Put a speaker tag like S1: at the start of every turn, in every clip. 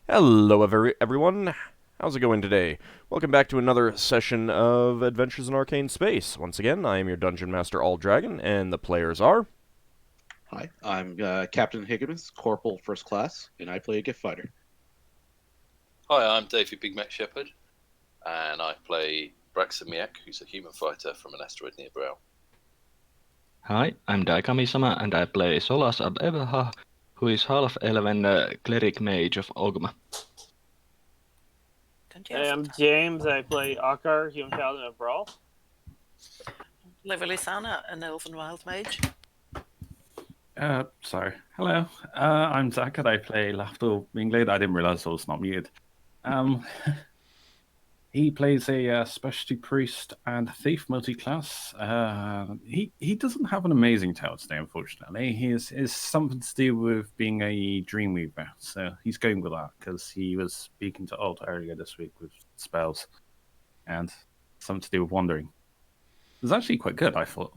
S1: Hello, everyone. How's it going today? Welcome back to another session of Adventures in Arcane Space. Once again, I am your Dungeon Master, AuldDragon, and the players are...
S2: Hi, I'm Captain Higgimus, Corporal First Class, and I play a Giff fighter.
S3: Hi, I'm Davey Big Mac Shepherd, and I play Braxon, who's a human fighter from an asteroid near Brow.
S4: Hi, I'm Daikami-sama and I play Solas Ab-Evaha, who is half-elven cleric mage of Ogma.
S5: Hey, I'm James. I play Ockar, human paladin of Brawl.
S6: Levalithana, an elven wild mage.
S7: Hello. I'm Zach and I play Lafdul Minglade. I didn't realize I was not muted. He plays a specialty priest and thief multi-class. He doesn't have an amazing tale today, unfortunately. He is something to do with being a dreamweaver, so he's going with that because he was speaking to Alt earlier this week with spells and something to do with wandering. It was actually quite good, I thought.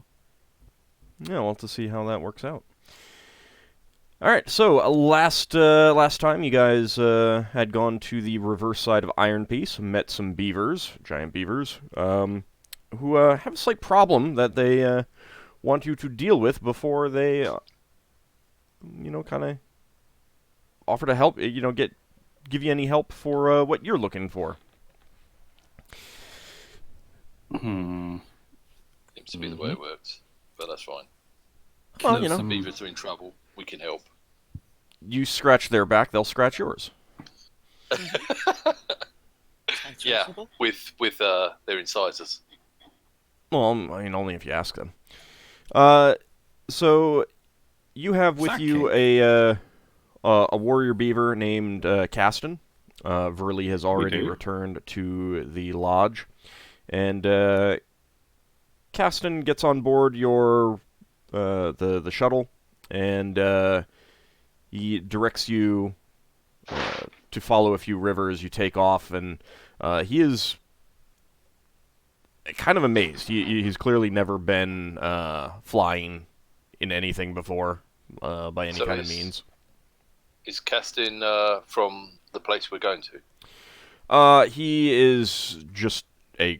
S1: Yeah, we'll have to see how that works out. Alright, so last time you guys had gone to the reverse side of Iron Piece, met some beavers, giant beavers, who have a slight problem that they want you to deal with before they, kind of offer to help, give you any help for what you're looking for.
S3: Seems to be the way it works, but that's fine.
S1: Well,
S3: If some beavers are in trouble, we can help.
S1: You scratch their back, they'll scratch yours.
S3: Yeah, with their incisors.
S1: Well, I mean, only if you ask them. So you have with you a warrior beaver named Caston. Verley has already returned to the lodge, and Caston gets on board your the shuttle, and he directs you to follow a few rivers. You take off, and he is kind of amazed. He's clearly never been flying in anything before by any kind of means.
S3: Is Caston from the place we're going
S1: to? He is just a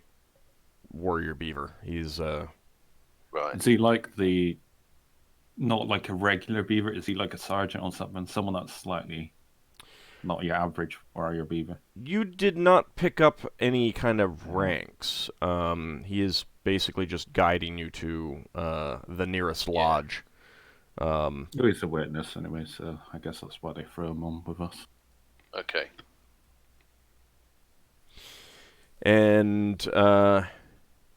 S1: warrior beaver. He's
S3: right.
S7: Is he like not like a regular beaver? Is he like a sergeant or something? Someone that's slightly not your average warrior beaver?
S1: You did not pick up any kind of ranks. He is basically just guiding you to the nearest lodge.
S7: He's a witness anyway, so I guess that's why they throw him on with us.
S3: Okay.
S1: And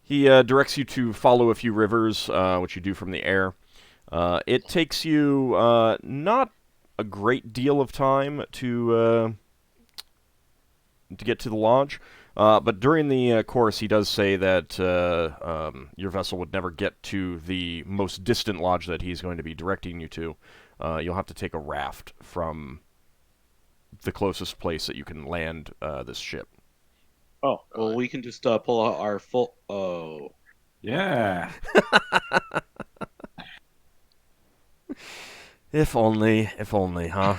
S1: he directs you to follow a few rivers, which you do from the air. It takes you not a great deal of time to get to the lodge, but during the course he does say that your vessel would never get to the most distant lodge that he's going to be directing you to. You'll have to take a raft from the closest place that you can land this ship.
S2: Oh, well, we can just pull out our full... Oh.
S7: Yeah.
S1: If only, huh?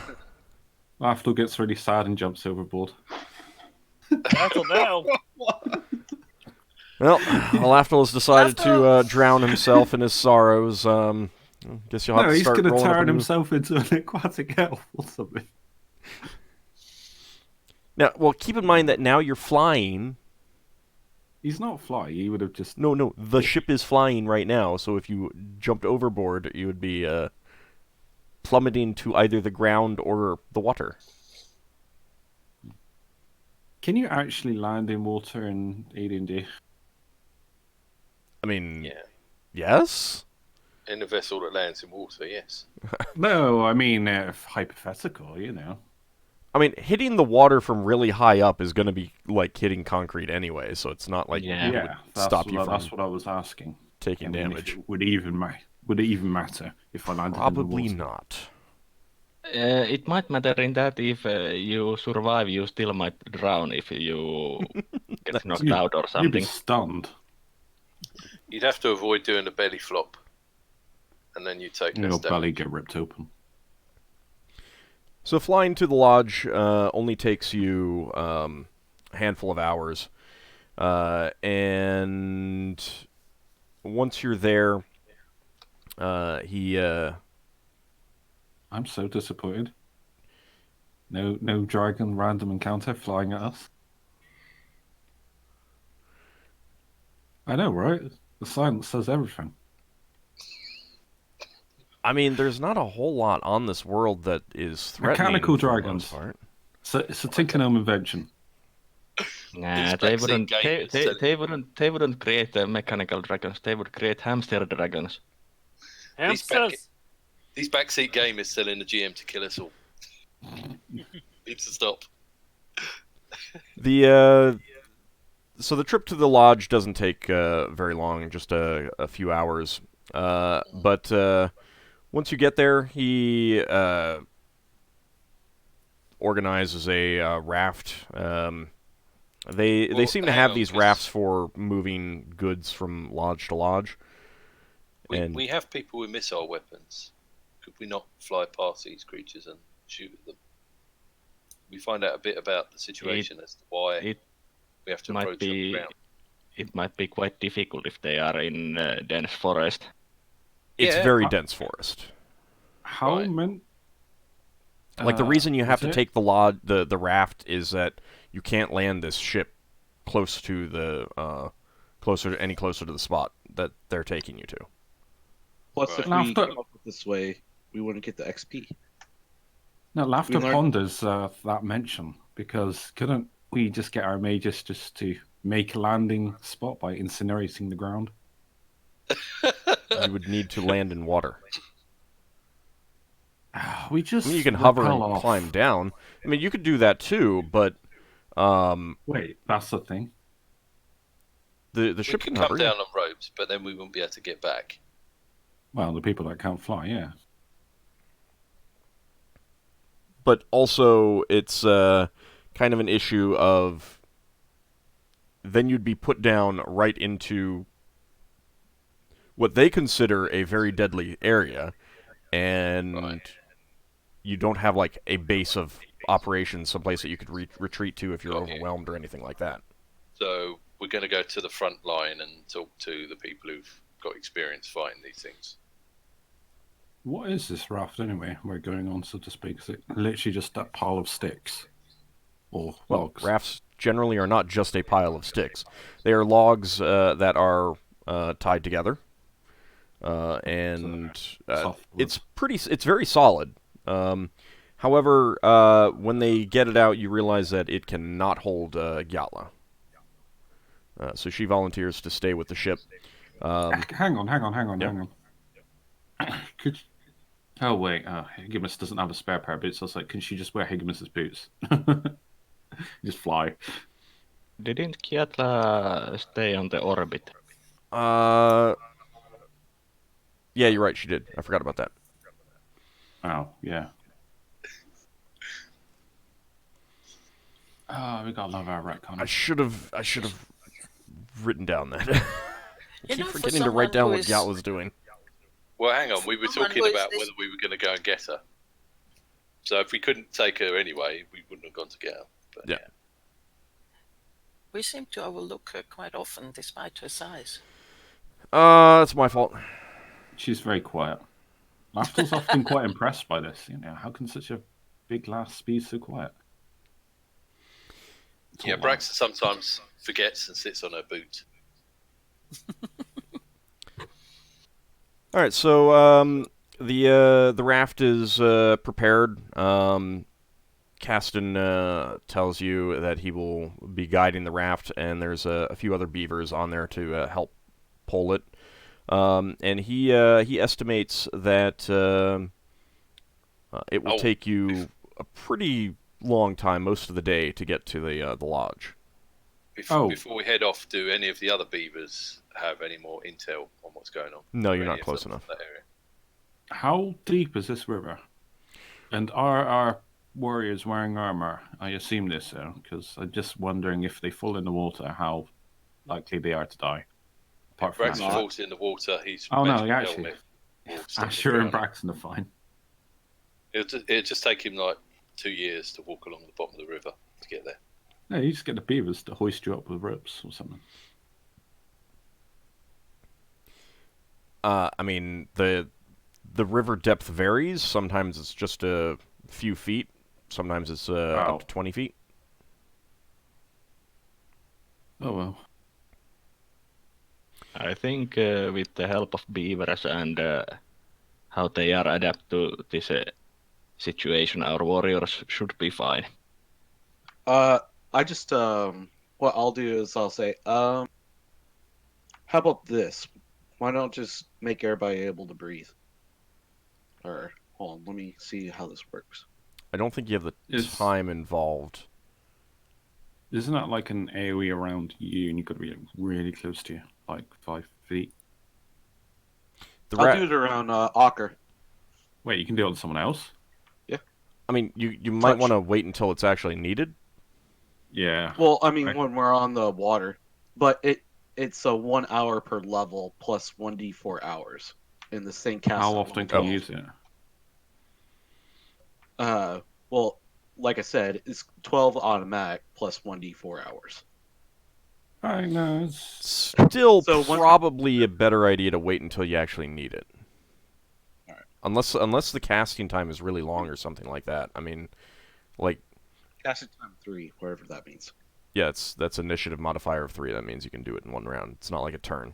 S7: Lafdul gets really sad and jumps overboard.
S5: Lafdul now.
S1: Well, Lafdul has decided to drown himself in his sorrows. Guess you'll have to start rolling.
S7: No, he's going to turn himself into an aquatic elf or something.
S1: Now, well, keep in mind that now you're flying.
S7: He's not flying. He would have just...
S1: No. The ship is flying right now, so if you jumped overboard, you would be plummeting to either the ground or the water.
S7: Can you actually land in water in AD&D?
S1: I mean,
S3: yeah.
S1: Yes?
S3: In a vessel that lands in water, yes.
S7: No, I mean, hypothetical, you know.
S1: I mean, hitting the water from really high up is going to be like hitting concrete anyway, so it's not like it would stop you from
S7: that's what I was asking.
S1: Taking damage.
S7: Would it even matter if I landed
S1: Probably
S7: in the water?
S1: not.
S4: It might matter in that if you survive, you still might drown if you get knocked out or something.
S7: You'd be stunned.
S3: You'd have to avoid doing a belly flop, and then you take less
S7: Your
S3: damage.
S7: belly get ripped open.
S1: So flying to the lodge only takes you a handful of hours, and once you're there, he.
S7: I'm so disappointed. No dragon random encounter flying at us. I know, right? The silence says everything.
S1: I mean, there's not a whole lot on this world that is threatening
S7: Mechanical
S1: for the
S7: dragons.
S1: most part.
S7: So it's a Tinkergnome invention.
S4: Nah,
S3: These
S4: they
S3: backseat
S4: wouldn't.
S3: gamers selling-
S4: They wouldn't create mechanical dragons. They would create hamster dragons.
S5: Hamsters.
S3: These backseat gamers selling the GM to kill us all. Needs to stop.
S1: So the trip to the lodge doesn't take very long, just a few hours. But once you get there, he organizes a raft. They seem to
S3: hang
S1: have
S3: on,
S1: these
S3: 'cause
S1: rafts for moving goods from lodge to lodge. And
S3: We have people with missile weapons. Could we not fly past these creatures and shoot at them? We find out a bit about the situation as to why
S4: it
S3: we have to
S4: might
S3: approach on the
S4: be.
S3: ground.
S4: It might be quite difficult if they are in dense forest.
S1: it's
S3: Yeah.
S1: very dense forest.
S7: How
S3: Right.
S7: many?
S1: Like the reason you have to
S7: was it?
S1: take the raft is that you can't land this ship close to the closer to the spot that they're taking you to.
S2: Plus, if
S7: Right.
S2: we
S7: Laughter-
S2: came up with this way, we wouldn't get the XP.
S7: No, Laughter
S2: We learned-
S7: ponders that mention because couldn't we just get our mages just to make a landing spot by incinerating the ground?
S1: You would need to land in water.
S7: We just
S1: I mean, you can hover and
S7: rappel off.
S1: climb down. I mean, you could do that too, but
S7: Wait, that's the thing.
S1: the
S3: We
S1: ship
S3: could
S1: can
S3: come
S1: hover.
S3: down on ropes, but then we wouldn't be able to get back.
S7: Well, the people that can't fly, yeah.
S1: But also, it's kind of an issue of then you'd be put down right into what they consider a very deadly area, and
S3: Right.
S1: you don't have like a base of operations, someplace that you could retreat to if you're
S3: Got you.
S1: overwhelmed or anything like that.
S3: So we're going to go to the front line and talk to the people who've got experience fighting these things.
S7: What is this raft anyway? We're going on, so to speak. Is it literally just that pile of sticks or
S1: Well,
S7: logs?
S1: rafts generally are not just a pile of sticks. They are logs that are tied together, and
S7: Softwood.
S1: it's very solid. However, when they get it out, you realize that it cannot hold Gyatla. So she volunteers to stay with the ship.
S7: Hang on.
S1: Yep.
S7: Could oh wait, Higgimus doesn't have a spare pair of boots. I was like, can she just wear Higgimus's boots? Just fly.
S4: Didn't Kiatla stay on the orbit?
S1: Yeah, you're right. She did. I forgot about that.
S7: Oh yeah. Oh, we gotta love our retcon.
S1: I should have written down that. I
S6: You
S1: keep
S6: know, for
S1: forgetting to write down
S6: someone
S1: what
S6: who is-
S1: Gyatla's doing.
S3: Well, hang on. We were
S6: Someone
S3: talking
S6: who is
S3: about
S6: this-
S3: whether we were going to go and get her. So if we couldn't take her anyway, we wouldn't have gone to get her. But
S1: Yeah.
S6: We seem to overlook her quite often, despite her size.
S1: That's my fault.
S7: She's very quiet. Lafdul's often quite impressed by this. You know, how can such a big lass be so quiet? It's
S3: Yeah,
S7: all
S3: Braxon sometimes forgets and sits on her boot.
S1: All right, so the raft is prepared. Caston tells you that he will be guiding the raft, and there's a few other beavers on there to help pull it. And he estimates that it will take you a pretty long time, most of the day, to get to the lodge.
S3: Before we head off, do any of the other beavers have any more intel on what's going on?
S1: No, you're
S3: Any
S1: not
S3: of
S1: close
S3: them
S1: enough.
S3: from that area?
S7: How deep is this river? And are our warriors wearing armor? I assume this so, because I'm just wondering if they fall in the water, how likely they are to die. Apart from
S3: Braxton
S7: that.
S3: falls in the water. He's
S7: Oh, no,
S3: magic
S7: actually.
S3: helmet will stick
S7: Asher and
S3: around.
S7: Braxton are fine.
S3: It'll just take him like 2 years to walk along the bottom of the river to get there.
S7: No, you just get the beavers to hoist you up with ropes or something.
S1: I mean, the river depth varies. Sometimes it's just a few feet. Sometimes it's up to 20 feet.
S7: Oh well.
S4: I think with the help of beavers and how they are adapt to this situation, our warriors should be fine.
S2: I just what I'll do is I'll say, how about this? Why don't just make everybody able to breathe? Or hold on, let me see how this works.
S1: I don't think you have the time involved.
S7: Isn't that like an AoE around you, and you've got to be really close to you, like 5 feet?
S2: I'll do it around Ockar.
S7: Wait, you can do it on someone else?
S2: Yeah.
S1: I mean, you might want to wait until it's actually needed.
S7: Yeah.
S2: Well, I mean, when we're on the water, but it's a 1 hour per level plus 1d4 hours in the same cast.
S7: How often can you use it?
S2: Well, like I said, it's 12 automatic plus 1d4 hours.
S7: I know.
S1: Still probably a better idea to wait until you actually need it.
S2: All right.
S1: Unless the casting time is really long or something like that. I mean, like
S2: casting time 3, whatever that means.
S1: Yeah, that's initiative modifier of 3. That means you can do it in 1 round. It's not like a turn.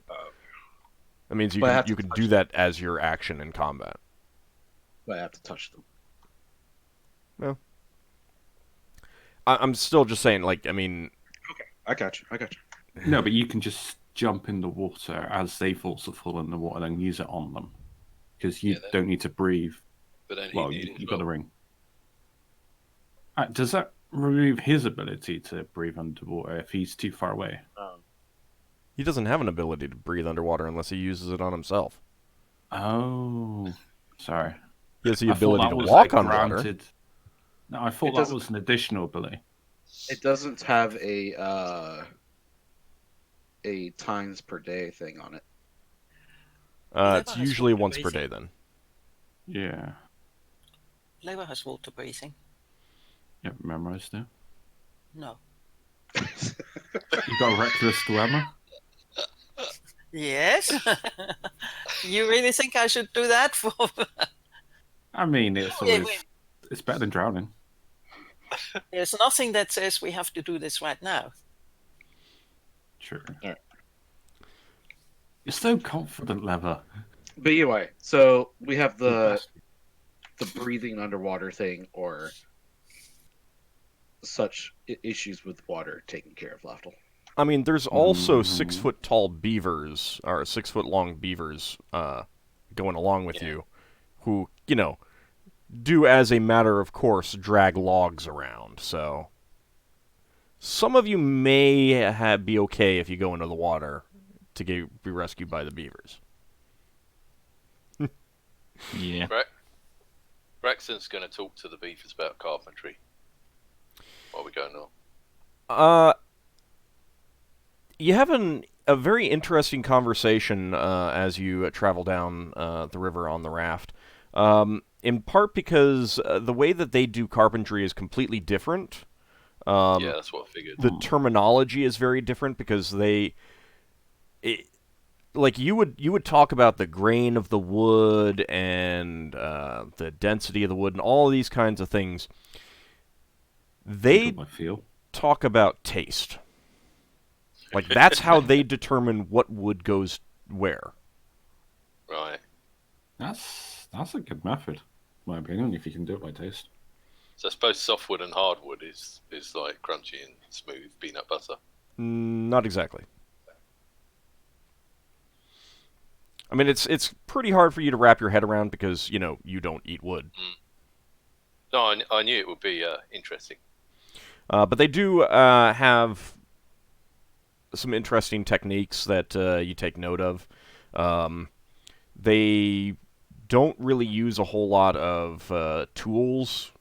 S1: That means you can do that as your action in combat.
S2: But I have to touch them.
S1: No. I'm still just saying, like, I mean...
S2: Okay, I got you.
S7: No, but you can just jump in the water as they also fall in the water and use it on them. Because you don't need to breathe.
S3: But then
S7: you've got the ring. Does that remove his ability to breathe underwater if he's too far away?
S1: He doesn't have an ability to breathe underwater unless he uses it on himself.
S7: Oh, sorry.
S1: He has the ability to walk on water.
S7: No, I thought that was an additional ability.
S2: It doesn't have a times per day thing on it.
S1: It's usually once per day then.
S7: Yeah.
S6: Leva has water breathing.
S7: Yeah, memorized now.
S6: No.
S7: You got a reckless dilemma?
S6: Yes. You really think I should do that for?
S7: I mean, it's better than drowning.
S6: There's nothing that says we have to do this right now.
S7: Sure.
S2: All right.
S7: You're so confident, Lever.
S2: But anyway, so we have the breathing underwater thing, or such issues with water taken care of, Lafdul.
S1: I mean, there's also 6-foot-tall beavers, or 6-foot-long beavers, going along with you, who, do as a matter of course drag logs around. So some of you may be okay if you go into the water to be rescued by the beavers.
S4: Yeah.
S3: Braxon's going to talk to the beavers about carpentry. What are we going on?
S1: You have a very interesting conversation as you travel down the river on the raft. In part because the way that they do carpentry is completely different.
S3: Yeah, that's what I figured.
S1: The terminology is very different because you would talk about the grain of the wood and the density of the wood and all these kinds of things. They talk about taste. Like, that's how they determine what wood goes where.
S3: Right.
S7: That's a good method, in my opinion, if you can do it by taste.
S3: So I suppose softwood and hardwood is like crunchy and smooth peanut butter.
S1: Not exactly. I mean, it's pretty hard for you to wrap your head around because, you don't eat wood.
S3: No, I knew it would be interesting.
S1: But they do have some interesting techniques that you take note of. They don't really use a whole lot of tools,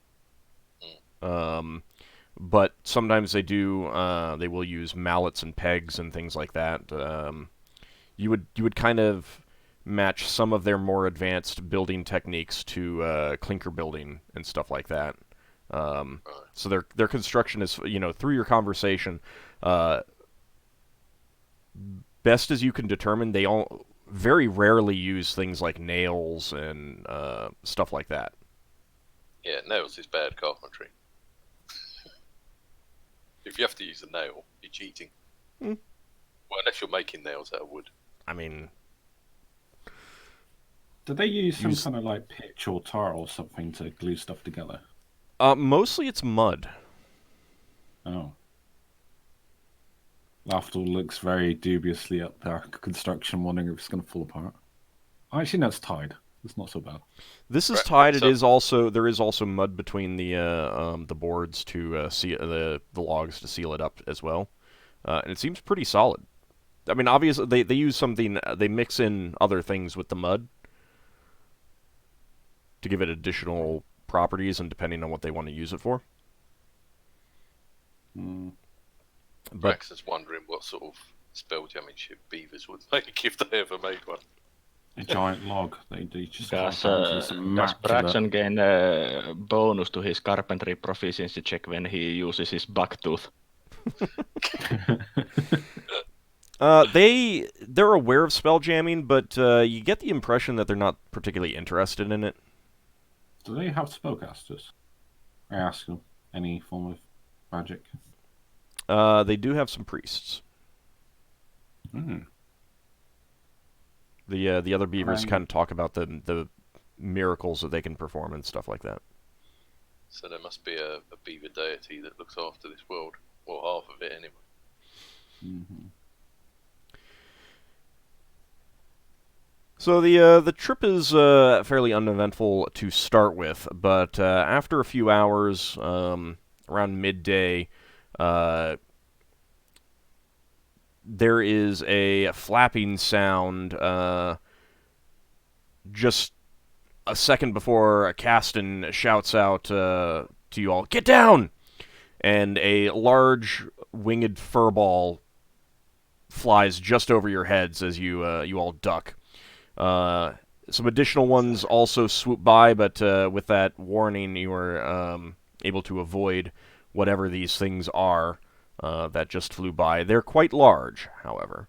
S1: but sometimes they do. They will use mallets and pegs and things like that. You would kind of match some of their more advanced building techniques to clinker building and stuff like that. So their construction is, through your conversation, best as you can determine, they all very rarely use things like nails and stuff like that.
S3: Yeah, nails is bad carpentry. If you have to use a nail, you're cheating. Well, unless you're making nails out of wood.
S1: I mean,
S7: Do they use some kind of like pitch or tar or something to glue stuff together?
S1: mostly it's mud.
S7: Oh. Lafdul looks very dubiously at their construction, wondering if it's going to fall apart. Actually, no, it's tied. It's not so bad.
S1: This is
S3: Right,
S1: tied.
S3: so-
S1: It is also there is also mud between the boards to seal the logs to seal it up as well, and it seems pretty solid. I mean, obviously they use something. They mix in other things with the mud to give it additional properties, and depending on what they want to use it for.
S7: Mm.
S1: But
S3: Braxon's wondering what sort of spelljamming ship beavers would make if they ever made one.
S7: A giant log. They just
S4: Does,
S7: carve out this
S4: does
S7: immaculate-
S4: Braxon gain a bonus to his carpentry proficiency check when he uses his bucktooth?
S1: they're aware of spell jamming, but you get the impression that they're not particularly interested in it.
S7: Do they have spellcasters? I ask them. Any form of magic?
S1: They do have some priests.
S7: Hmm.
S1: The other beavers
S7: Um,
S1: kind of talk about the miracles that they can perform and stuff like that.
S3: So there must be a beaver deity that looks after this world, or half of it anyway.
S7: Mm-hmm.
S1: So the trip is fairly uneventful to start with, but after a few hours, around midday, there is a flapping sound just a second before Caston shouts out to you all, "Get down!" And a large winged furball flies just over your heads as you all duck. Some additional ones also swoop by, but with that warning, you are able to avoid whatever these things are that just flew by. They're quite large, however.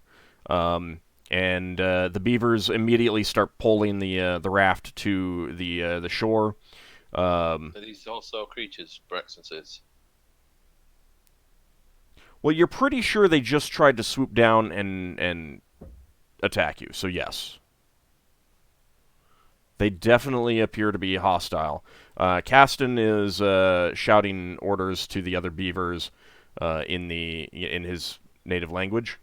S1: And the beavers immediately start pulling the raft to the shore.
S3: Are these hostile creatures, Braxon says?
S1: Well, you're pretty sure they just tried to swoop down and attack you, so yes. They definitely appear to be hostile. Caston is shouting orders to the other beavers in his native language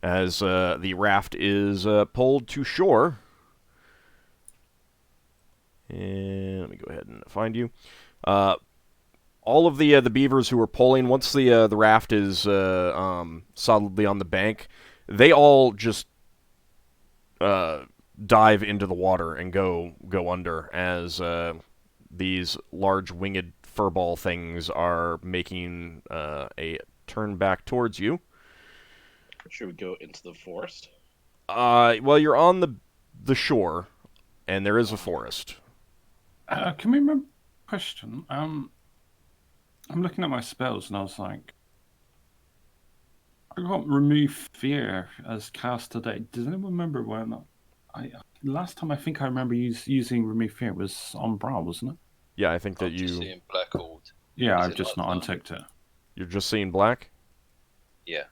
S1: as the raft is pulled to shore. And let me go ahead and find you. All of the beavers who are pulling, once the raft is solidly on the bank, they all just dive into the water and go under as these large winged furball things are making a turn back towards you.
S2: Should we go into the forest?
S1: Well, you're on the shore, and there is a forest.
S7: Can we remember? Question. I'm looking at my spells, and I was like, I got remove fear as cast today. Does anyone remember when? Last time I think I remember using remove fear was on Brow, wasn't it?
S1: Yeah, I think that
S3: I'm just seeing Black Horde.
S7: Yeah,
S3: Is
S7: I've
S3: it
S7: just
S3: like
S7: not
S3: that?
S7: unticked it.
S1: you're just seeing black.
S3: Yeah.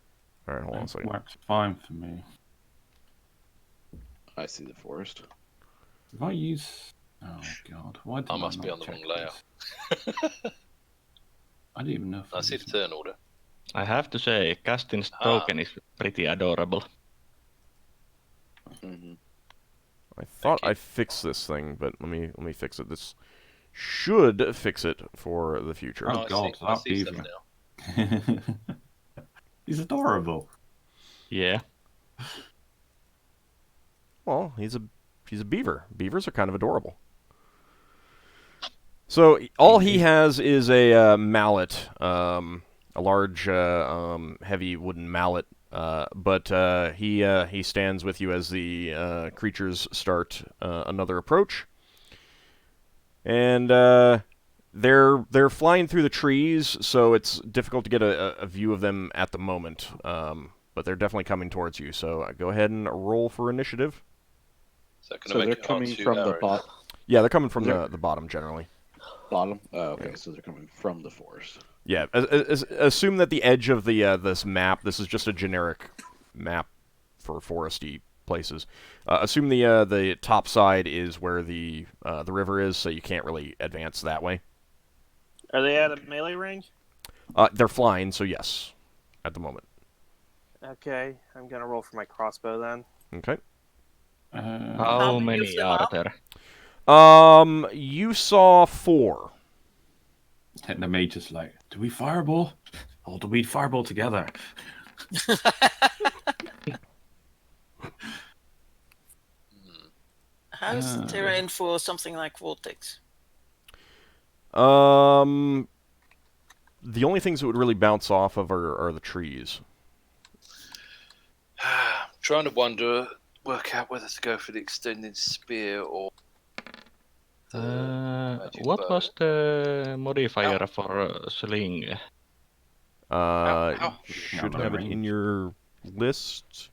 S1: All right, hold on a
S7: It
S1: second.
S7: works fine for me.
S2: I see the forest.
S7: If I use, oh god, why did
S3: I must be
S7: not
S3: on the
S7: check
S3: wrong layout.
S7: this? I didn't even know. If
S3: I see the
S7: used
S3: turn order.
S4: I have to say, Castin's
S3: Ah.
S4: token is pretty adorable.
S2: Mm-hmm.
S1: I thought
S3: you.
S1: I fixed this thing, but let me fix it. This should fix it for the future.
S7: Oh,
S3: I
S7: God,
S3: see, I
S7: that
S3: see stuff
S7: beaver.
S3: now.
S7: He's adorable.
S4: Yeah.
S1: Well, he's a beaver. Beavers are kind of adorable. So all he has is a mallet, a large, heavy wooden mallet. But he stands with you as the creatures start another approach, and They're flying through the trees, so it's difficult to get a view of them at the moment. But they're definitely coming towards you. So go ahead and roll for initiative.
S3: So can
S2: So
S3: I make
S2: they're
S3: it hard
S2: coming
S3: to
S2: from the
S3: arrows?
S1: Yeah, they're coming from
S2: They're-
S1: the bottom generally.
S2: bottom. Oh, okay,
S1: Yeah.
S2: so they're coming from the forest.
S1: Yeah, assume that the edge of the this map. This is just a generic map for foresty places. Assume the top side is where the river is, so you can't really advance that way.
S5: Are they at a melee range?
S1: They're flying, so yes, at the moment.
S5: Okay, I'm gonna roll for my crossbow then.
S1: Okay.
S4: How
S6: many
S4: many
S6: of them
S4: are
S6: are?
S4: there?
S1: You saw 4.
S7: And the mage is like, do we fireball? Or do we fireball together?
S6: How's the terrain for something like vortex?
S1: The only things that would really bounce off of are the trees.
S3: Trying to work out whether to go for the extended spear or the magic
S4: What
S3: bow.
S4: was the modifier for sling?
S3: How-
S1: Should
S7: Yeah,
S1: have it in your list.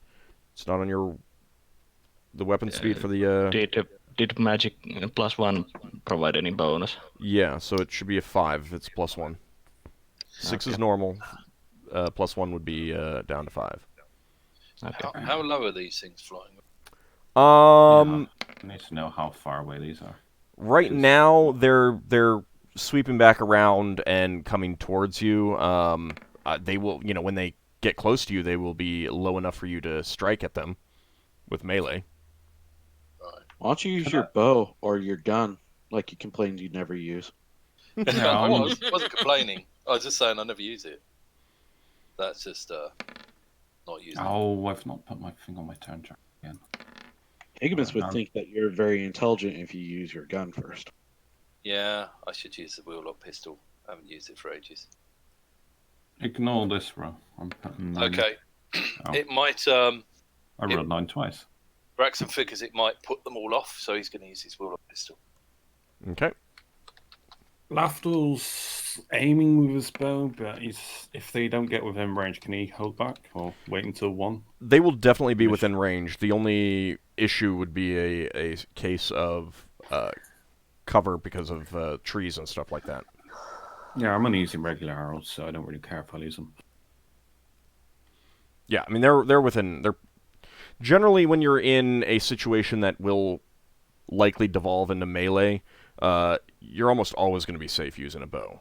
S1: It's not on the weapon speed for the.
S4: Did magic +1 provide any bonus?
S1: Yeah, so it should be a 5 if it's +1. 6 is normal. +1 would be down to 5.
S4: Okay.
S3: How low are these things flying?
S1: Um,
S7: I need to know how far away these are.
S1: right now they're sweeping back around and coming towards you. They will, when they get close to you, they will be low enough for you to strike at them with melee.
S2: Why don't you use your bow or your gun, like you complained you never use?
S7: Yeah,
S3: I
S7: I'm-
S3: wasn't complaining. I was just saying I never use it. That's just not using it.
S7: Oh, I've not put my finger on my turn track again.
S2: Higgimus would
S7: Um,
S2: think that you're very intelligent if you use your gun first.
S3: Yeah, I should use the wheel-lock pistol. I haven't used it for ages.
S7: Ignore this row. I'm putting 9.
S3: Okay.
S7: Oh.
S3: It might.
S7: I rolled 9 twice.
S3: Braxon figures it might put them all off, so he's going to use his wheel-lock pistol.
S1: Okay.
S7: Lafdul's aiming with his bow, but if they don't get within range, can he hold back or wait until 1?
S1: They will definitely be within range. The only issue would be a case of cover because of trees and stuff like that.
S7: Yeah, I'm only using regular arrows, so I don't really care if I lose them.
S1: Yeah, I mean they're within. They're generally when you're in a situation that will likely devolve into melee, you're almost always going to be safe using a bow.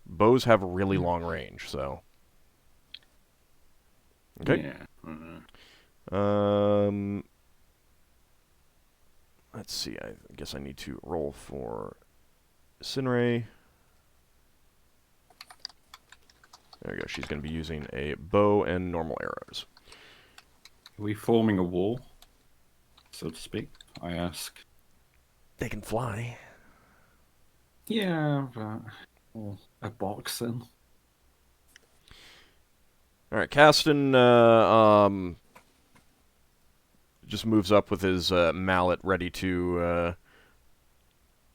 S1: Bows have really long range, so. Okay.
S7: Yeah.
S1: Let's see. I guess I need to roll for Sinrae. There we go. She's going to be using a bow and normal arrows.
S7: Are we forming a wall, so to speak? I ask.
S1: They can fly.
S7: Yeah, but a box then.
S1: All right, Caston just moves up with his mallet, ready to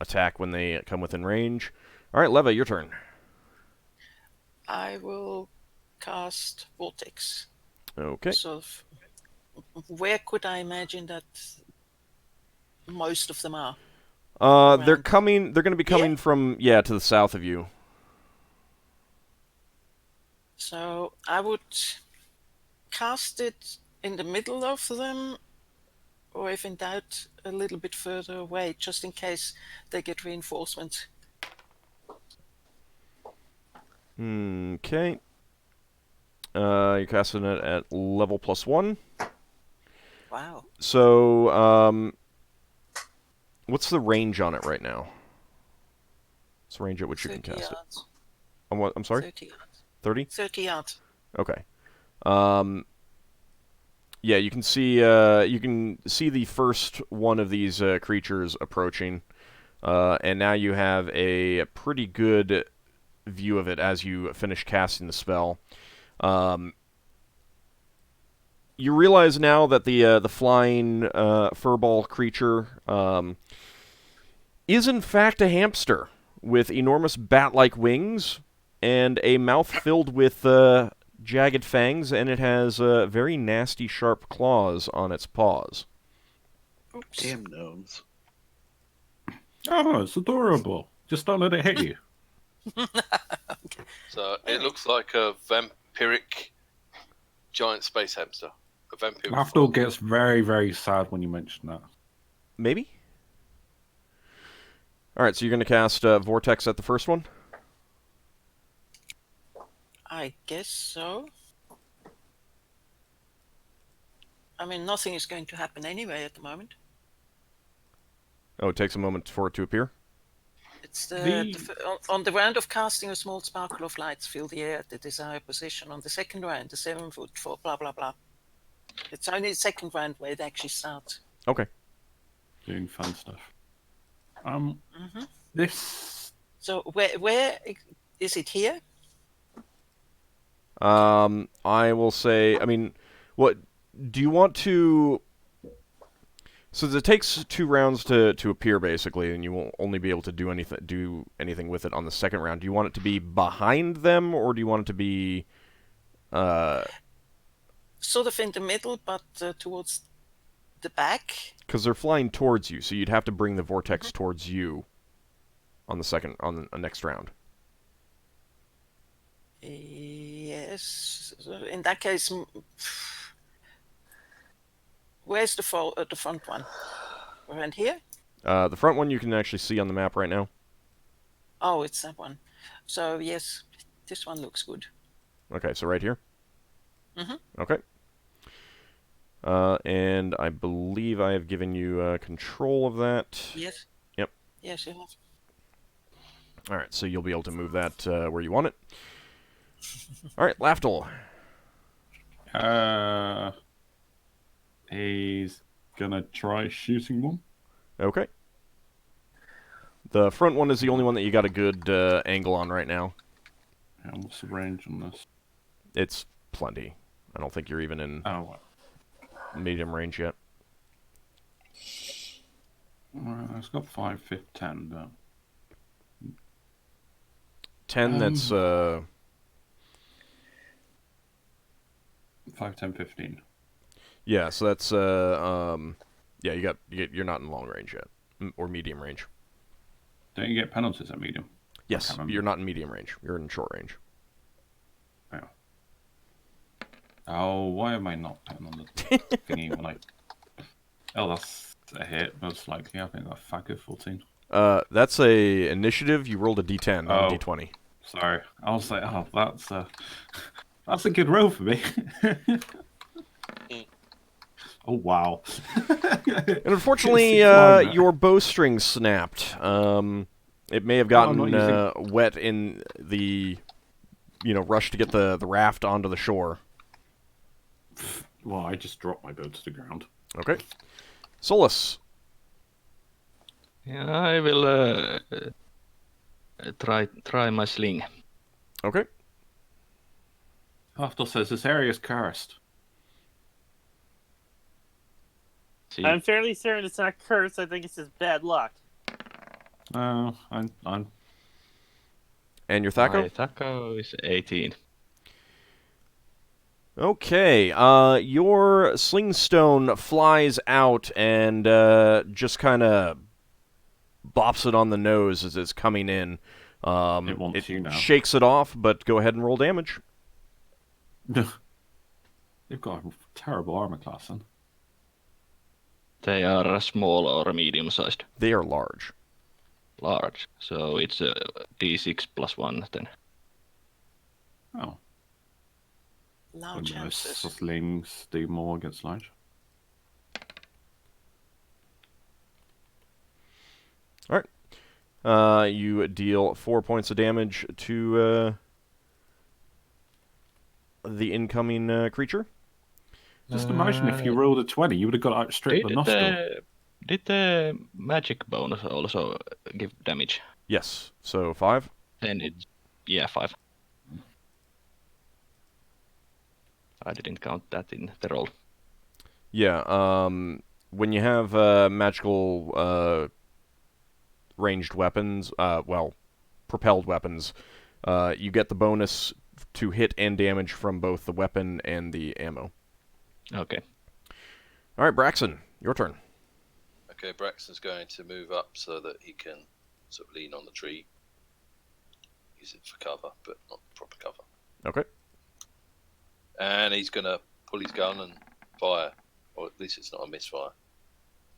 S1: attack when they come within range. All right, Leva, your turn.
S6: I will cast vortex.
S1: Okay.
S6: So, where could I imagine that most of them are?
S1: They're
S6: Around.
S1: coming. They're going to be coming from to the south of you.
S6: So I would cast it in the middle of them, or if in doubt, a little bit further away, just in case they get reinforcements.
S1: Okay. You're casting it at level +1.
S6: Wow.
S1: So, what's the range on it right now? What's the range at which you can
S6: 30
S1: cast it?
S6: yards.
S1: On what? I'm sorry.
S6: 30 yards.
S1: 30.
S6: 30 yards.
S1: Okay. Yeah, you can see the first one of these creatures approaching, and now you have a pretty good view of it as you finish casting the spell. You realize now that the flying furball creature is in fact a hamster with enormous bat-like wings and a mouth filled with jagged fangs, and it has very nasty, sharp claws on its paws.
S6: Oops.
S2: Damn gnomes.
S7: Oh, it's adorable. Just don't let it hit you.
S3: So it looks like a vampiric giant space hamster. A vampiric.
S7: Lafdul gets very, very sad when you mention that.
S1: Maybe? Alright, so you're going to cast Vortex at the first one?
S6: I guess so. I mean, nothing is going to happen anyway at the moment.
S1: Oh, it takes a moment for it to appear?
S6: It's on the round of casting, a small sparkle of lights fill the air at the desired position. On the second round, the 7 foot for blah blah blah. It's only the second round where it actually starts.
S1: Okay.
S7: Doing fun stuff. This.
S6: So where is it here?
S1: I will say, I mean, what do you want to? So it takes 2 rounds to appear, basically, and you won't only be able to do anything with it on the second round. Do you want it to be behind them, or do you want it to be
S6: Sort of in the middle, but towards the back?
S1: because they're flying towards you, so you'd have to bring the vortex towards you on the next round.
S6: Yes. In that case, where's the front one? Around here?
S1: The front one you can actually see on the map right now.
S6: Oh, it's that one. So yes, this one looks good.
S1: Okay, so right here?
S6: Mm-hmm.
S1: Okay. And I believe I have given you control of that.
S6: Yes.
S1: Yep.
S6: Yes, you have.
S1: Alright, so you'll be able to move that where you want it. Alright, Lafdul.
S7: He's gonna try shooting one.
S1: Okay. The front one is the only one that you got a good angle on right now.
S7: And what's the range on this?
S1: It's plenty. I don't think you're even in medium range yet.
S7: It's got 5, 5, 10, but
S1: 10, that's
S7: 5, 10, 15.
S1: yeah, so that's yeah, you're not in long range yet, or medium range.
S7: Don't you get penalties at medium?
S1: Yes, you're not in medium range. You're in short range.
S7: Yeah. Oh, why am I not putting on the thingy when I? Oh, that's a hit. Most likely, I think I got 14.
S1: That's a initiative. You rolled a D10, not a D20.
S7: Sorry, I was like, oh, that's a good roll for me. Oh wow!
S1: And unfortunately, your bowstring snapped. It may have gotten wet in the, rush to get the raft onto the shore.
S7: Well, I just dropped my bow to the ground.
S1: Okay. Solas.
S4: Yeah, I will try my sling.
S1: Okay.
S7: After says this area is cursed.
S4: See,
S5: I'm fairly certain it's not cursed. I think it's just bad luck.
S7: I'm.
S1: And your Thaco?
S4: my Thaco is 18.
S1: Okay, your slingstone flies out and just kind of bops it on the nose as it's coming in.
S7: It wants you now.
S1: Shakes it off, but go ahead and roll damage.
S7: They've got a terrible armor class, then.
S4: They are small or medium-sized?
S1: They are large.
S4: Large. So it's a D6 plus 1 then.
S7: Oh.
S6: Large hamsters.
S7: Slings do more against large.
S1: Alright. You deal 4 points of damage to the incoming creature.
S7: Just imagine if you rolled a 20, you would have got outstripped the nostril.
S4: Did the magic bonus also give damage?
S1: Yes. So 5.
S4: Then it's 5. I didn't count that in the roll.
S1: Yeah. When you have magical ranged weapons, propelled weapons, you get the bonus to hit and damage from both the weapon and the ammo.
S4: Okay.
S1: All right, Braxon, your turn.
S3: Okay, Braxton's going to move up so that he can sort of lean on the tree. Use it for cover, but not proper cover.
S1: Okay.
S3: And he's going to pull his gun and fire. Or at least it's not a misfire.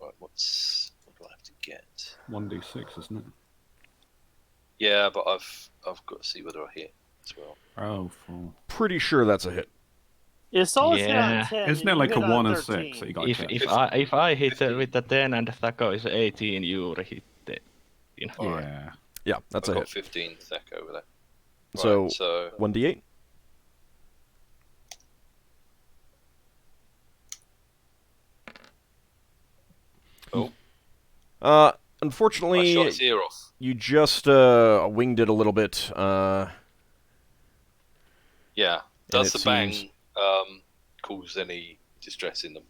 S3: Right, what do I have to get?
S7: 1d6, isn't it?
S3: Yeah, but I've got to see whether I hit as well.
S7: Oh, 4.
S1: Pretty sure that's a hit.
S5: Yeah, Solas hit on
S4: Yeah.
S5: 10.
S7: Isn't
S5: and
S7: it like
S5: you
S7: a
S5: hit on
S7: 1 and
S5: 13.
S7: 6? So you got
S4: If I hit with the 10 and Thaco is 18, you hit it. You know.
S3: Alright.
S7: Yeah.
S1: Yeah, that's
S3: I've
S1: a
S3: got
S1: hit.
S3: 15 Thack over there.
S1: So,
S3: Right, so
S1: 1d8.
S3: Oh.
S1: Unfortunately,
S3: I shot his ear off.
S1: you just winged it a little bit.
S3: Yeah.
S1: it
S3: Does the bang
S1: seems-
S3: cause any distress in them?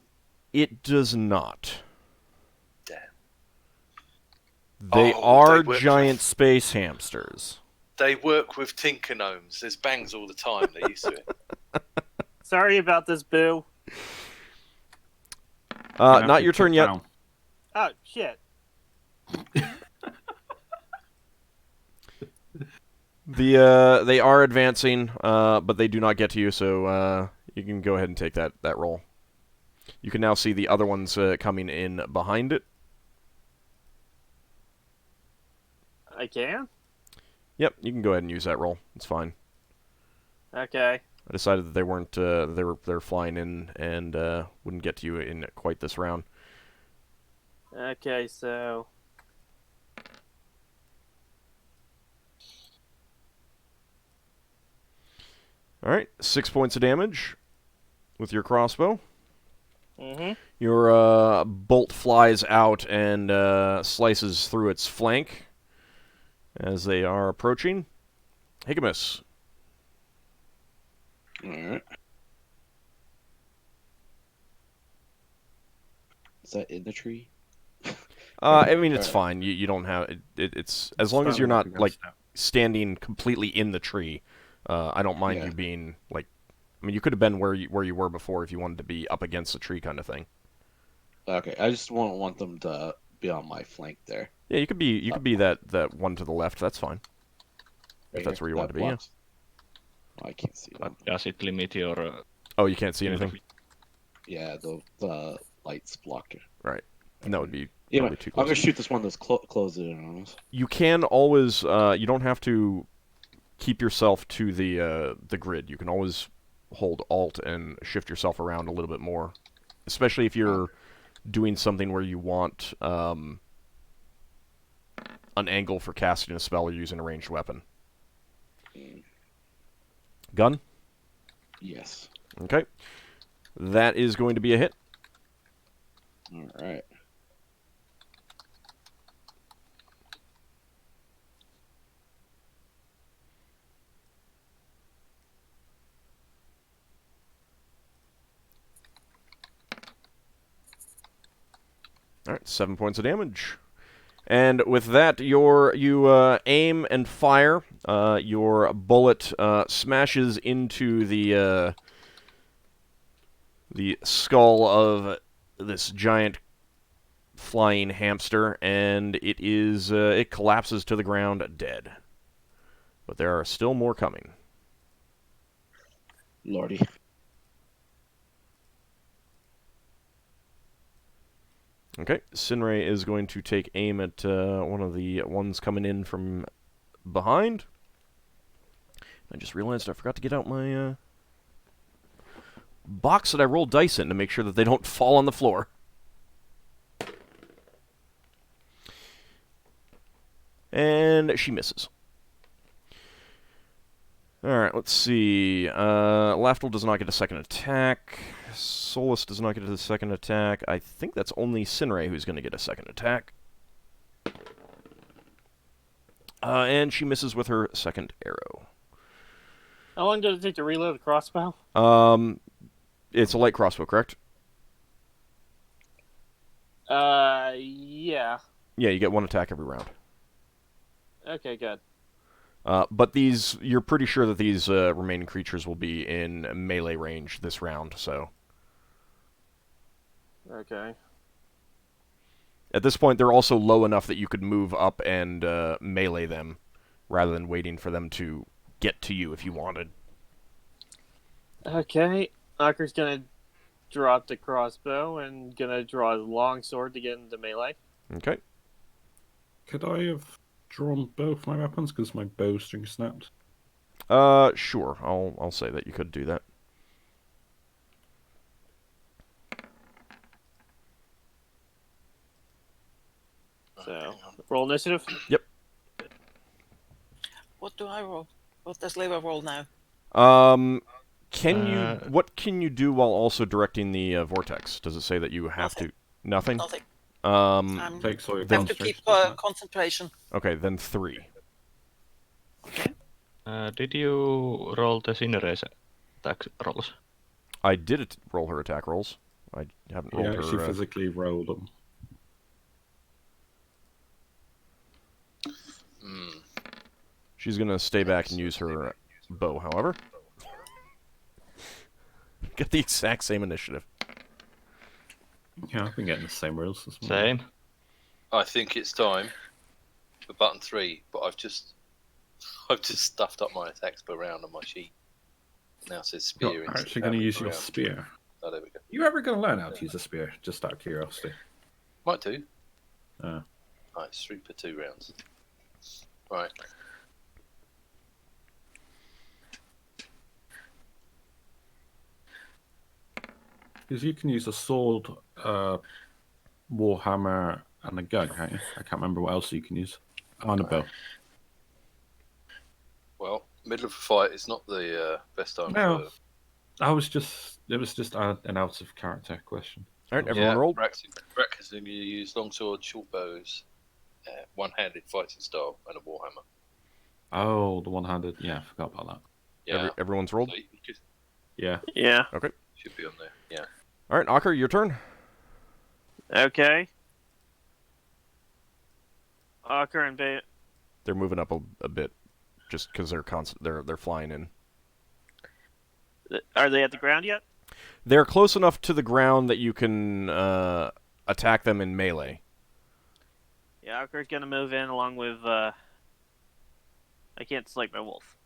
S1: It does not.
S3: Damn.
S1: They
S3: Oh,
S1: are
S3: they work
S1: giant
S3: with-
S1: space hamsters.
S3: They work with Tinker Gnomes. There's bangs all the time. They're used to it.
S5: Sorry about this, Boo.
S7: Gonna have
S1: Not
S7: to
S1: your turn
S7: put
S1: yet.
S7: down.
S5: Oh, shit.
S1: They are advancing, but they do not get to you, so you can go ahead and take that roll. You can now see the other ones coming in behind it.
S5: I can?
S1: Yep, you can go ahead and use that roll. It's fine.
S5: Okay.
S1: I decided that they weren't they're flying in and wouldn't get to you in quite this round.
S5: Okay, so...
S1: All right, 6 points of damage with your crossbow.
S5: Mm-hmm.
S1: Your bolt flies out and slices through its flank as they are approaching. Higgimus.
S2: Alright. Is that in the tree?
S1: I mean, it's
S2: Alright.
S1: fine. You don't have it's as long as you're not like standing completely in the tree. I don't mind
S2: Yeah.
S1: you being like. I mean, you could have been where you were before if you wanted to be up against the tree kind of thing.
S2: Okay, I just won't want them to be on my flank there.
S1: Yeah, you could be that one to the left. That's fine.
S2: Right
S1: That's
S2: here,
S1: where you want
S2: that
S1: to be, yeah.
S2: blocks. Oh, I can't see them.
S4: Does it limit your...
S1: Oh, you can't see anything.
S2: Yeah, the lights block it.
S1: And that would be
S2: Yeah,
S1: probably too
S2: I'm
S1: close.
S2: gonna shoot this one that's closed in on us.
S1: You can always. You don't have to keep yourself to the grid. You can always hold Alt and shift yourself around a little bit more, especially if you're doing something where you want an angle for casting a spell or using a ranged weapon. Gun?
S2: Yes.
S1: Okay. That is going to be a hit.
S2: Alright.
S1: Alright, 7 points of damage. And with that, you aim and fire. Your bullet smashes into the skull of this giant flying hamster, and it collapses to the ground dead. But there are still more coming.
S2: Lordy.
S1: Okay, Sinrae is going to take aim at one of the ones coming in from behind. I just realized I forgot to get out my box that I rolled dice in to make sure that they don't fall on the floor. And she misses. Alright, let's see. Lafdul does not get a second attack. Solas does not get a second attack. I think that's only Sinrae who's going to get a second attack. And she misses with her second arrow.
S5: How long did it take to reload a crossbow?
S1: It's a light crossbow, correct?
S5: Yeah.
S1: Yeah, you get one attack every round.
S5: Okay, good.
S1: But you're pretty sure that these remaining creatures will be in melee range this round, so...
S5: Okay.
S1: At this point, they're also low enough that you could move up and melee them, rather than waiting for them to get to you if you wanted.
S5: Okay. Ockar's gonna drop the crossbow and gonna draw his longsword to get into melee.
S1: Okay.
S7: Could I have drawn both my weapons because my bowstring snapped?
S1: Sure. I'll say that you could do that.
S5: So, roll initiative.
S1: Yep.
S6: What do I roll? What does Leva roll now?
S1: What can you do while also directing the vortex? Does it say that you have to? Nothing.
S6: Nothing.
S7: Takes all your
S6: Have to keep
S7: concentration, doesn't it?
S6: concentration.
S1: Okay, then 3.
S6: Okay.
S4: Did you roll the Sinrae's attack rolls?
S1: I did roll her attack rolls. I haven't
S7: Yeah,
S1: rolled her.
S7: she physically rolled them.
S1: She's gonna stay back and use her bow, however. Get the exact same initiative.
S7: Yeah, I've been getting the same rolls this
S4: Same.
S7: morning.
S3: I think it's time for button 3, but I've just stuffed up my attacks per round on my sheet. Now it says spear.
S7: You're
S3: instead
S7: actually
S3: of
S7: going to
S3: hammer
S7: use
S3: per
S7: your
S3: round.
S7: spear.
S3: Oh, there we go.
S7: You ever going to learn how to use a spear? Just out of curiosity.
S3: Might do.
S7: Oh.
S3: Right, it's 3 per 2 rounds. Right.
S7: Because you can use a sword, warhammer, and a gun, can't you? I can't remember what else you can use. Oh, and a bow.
S3: Well, middle of a fight is not the best time
S7: No.
S3: for...
S7: It was just an out of character question.
S1: All right, everyone roll.
S3: Braxon you use longsword, short bows, one-handed fighting style, and a warhammer.
S7: Oh, the one-handed. Yeah, I forgot about that.
S3: Yeah.
S1: Everyone's rolled.
S3: So you could-
S7: Yeah.
S5: Yeah.
S1: Okay.
S3: should be on there. Yeah.
S1: All right, Ockar, your turn.
S5: Okay. Ockar and
S1: They're moving up a bit, just because they're flying in.
S5: Are they at the ground yet?
S1: They're close enough to the ground that you can attack them in melee.
S5: Yeah, Ockar's gonna move in along with. I can't select my wolf.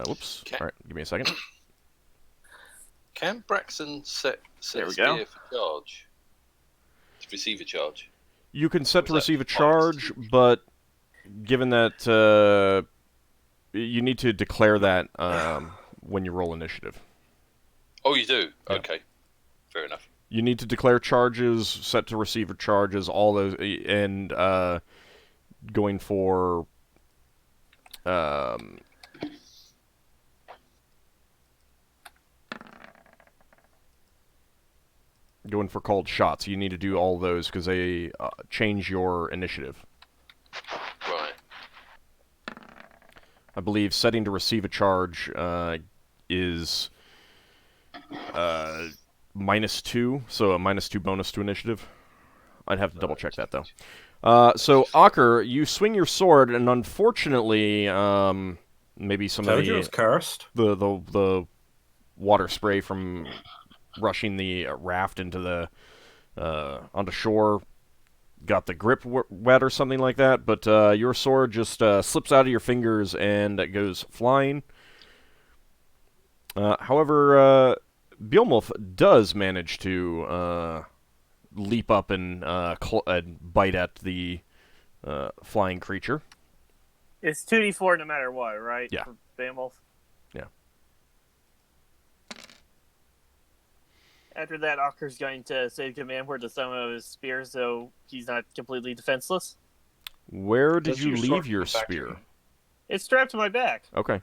S1: Whoops.
S3: Okay.
S1: All right, give me a second.
S3: Can Braxon set
S5: There we
S3: spear
S5: go.
S3: for charge? To receive a charge.
S1: You can set to
S3: Was that
S1: receive a
S3: biased?
S1: charge, but given that you need to declare that when you roll initiative.
S3: Oh, you do?
S1: Yeah.
S3: Okay. Fair enough.
S1: You need to declare charges, set to receive charges, all those, and going for called shots. You need to do all those because they change your initiative.
S3: Right.
S1: I believe setting to receive a charge is -2, so a -2 bonus to initiative. I'd have to double check that though. So Ockar, you swing your sword, and unfortunately, maybe some
S7: Told
S1: of
S7: you it was cursed.
S1: the water spray from rushing the raft into the onto shore got the grip wet or something like that. But your sword just slips out of your fingers and it goes flying. However, Beowulf does manage to leap up and bite at the flying creature.
S5: It's 2d4 no matter what, right?
S1: Yeah.
S5: For Beowulf.
S1: Yeah.
S5: After that, Ockar's going to save command word to summon of his spear so he's not completely defenseless.
S1: Where did
S2: Does
S1: you
S2: your sword
S1: leave your
S2: come back to
S1: spear?
S2: you?
S5: It's strapped to my back.
S1: Okay.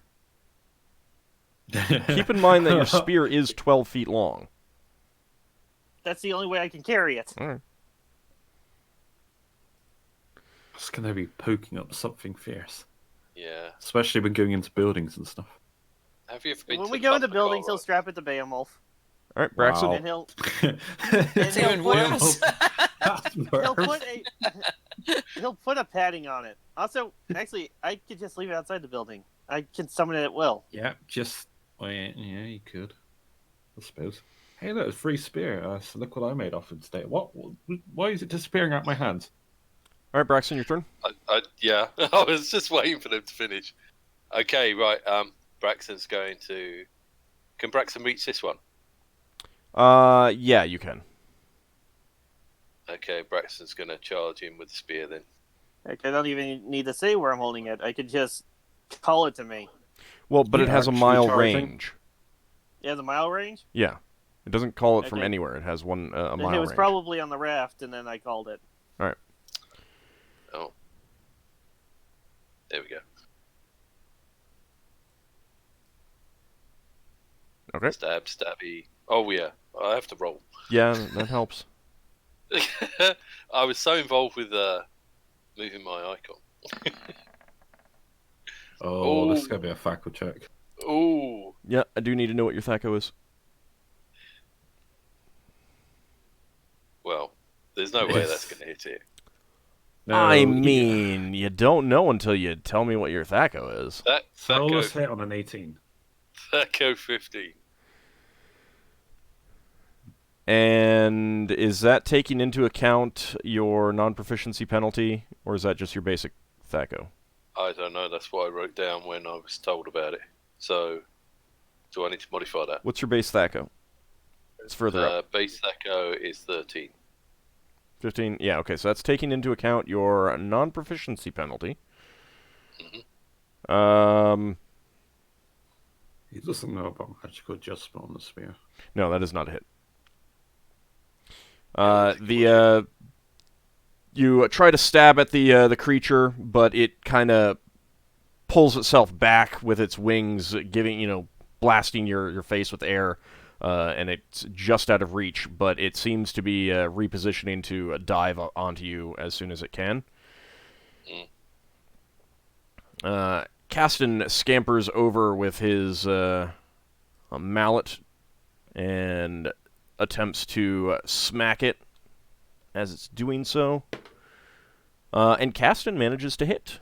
S1: Keep in mind that your spear is 12 feet long.
S5: That's the only way I can carry it.
S1: All right.
S7: It's going to be poking up something fierce.
S3: Yeah.
S7: Especially when going into buildings and stuff.
S3: Have you ever been
S5: When
S3: to
S5: we
S3: the
S5: go into
S3: Buffalo
S5: buildings, he'll
S3: ride?
S5: strap it to Beowulf.
S1: All right, Braxon.
S7: Wow.
S5: And he'll
S6: It's even worse.
S5: he'll put a He'll put a padding on it. Also, actually, I could just leave it outside the building. I can summon it at will.
S7: Yeah, just yeah, you could. I suppose. Hey, look, a free spear. So look what I made off instead. What? Why is it disappearing out my hands?
S1: All right, Braxton, your turn.
S3: Yeah, I was just waiting for them to finish. Okay, right. Braxton's going to. Can Braxton reach this one?
S1: Yeah, you can.
S3: Okay, Braxton's going to charge him with the spear then.
S5: Like, I don't even need to say where I'm holding it. I could just call it to me.
S1: Well, but it has a
S7: actually
S1: mile
S7: charging?
S1: range.
S5: It has a mile range?
S1: Yeah. It doesn't call it from
S5: Okay.
S1: anywhere. It has a
S5: Then
S1: mile
S5: it was
S1: range.
S5: probably on the raft, and then I called it.
S1: All right.
S3: Oh. There we go.
S1: Okay.
S3: Stab, stabby. Oh, yeah. I have to roll.
S1: Yeah, that helps.
S3: I was so involved with moving my icon.
S7: Oh, this is
S3: Ooh.
S7: gonna be a faculty check.
S3: Ooh.
S1: Yeah, I do need to know what your Thaco is.
S3: Well, there's no way that's going to hit it.
S7: No,
S1: I
S7: yeah.
S1: mean, you don't know until you tell me what your Thaco is.
S7: Solas
S3: Thaco
S7: hit on an 18.
S3: 15.
S1: And is that taking into account your non-proficiency penalty, or is that just your basic Thaco?
S3: I don't know. That's what I wrote down when I was told about it. So, do I need to modify that?
S1: What's your base Thaco? It's further up.
S3: Base Thaco is 13.
S1: 15? Yeah, okay, so that's taking into account your non-proficiency penalty.
S7: He doesn't know about magical adjustment on the spear.
S1: No, that is not a hit. You try to stab at the creature, but it kind of pulls itself back with its wings, blasting your face with air, and it's just out of reach. But it seems to be repositioning to dive onto you as soon as it can. Caston scampers over with his mallet and attempts to smack it as it's doing so. And Caston manages to hit.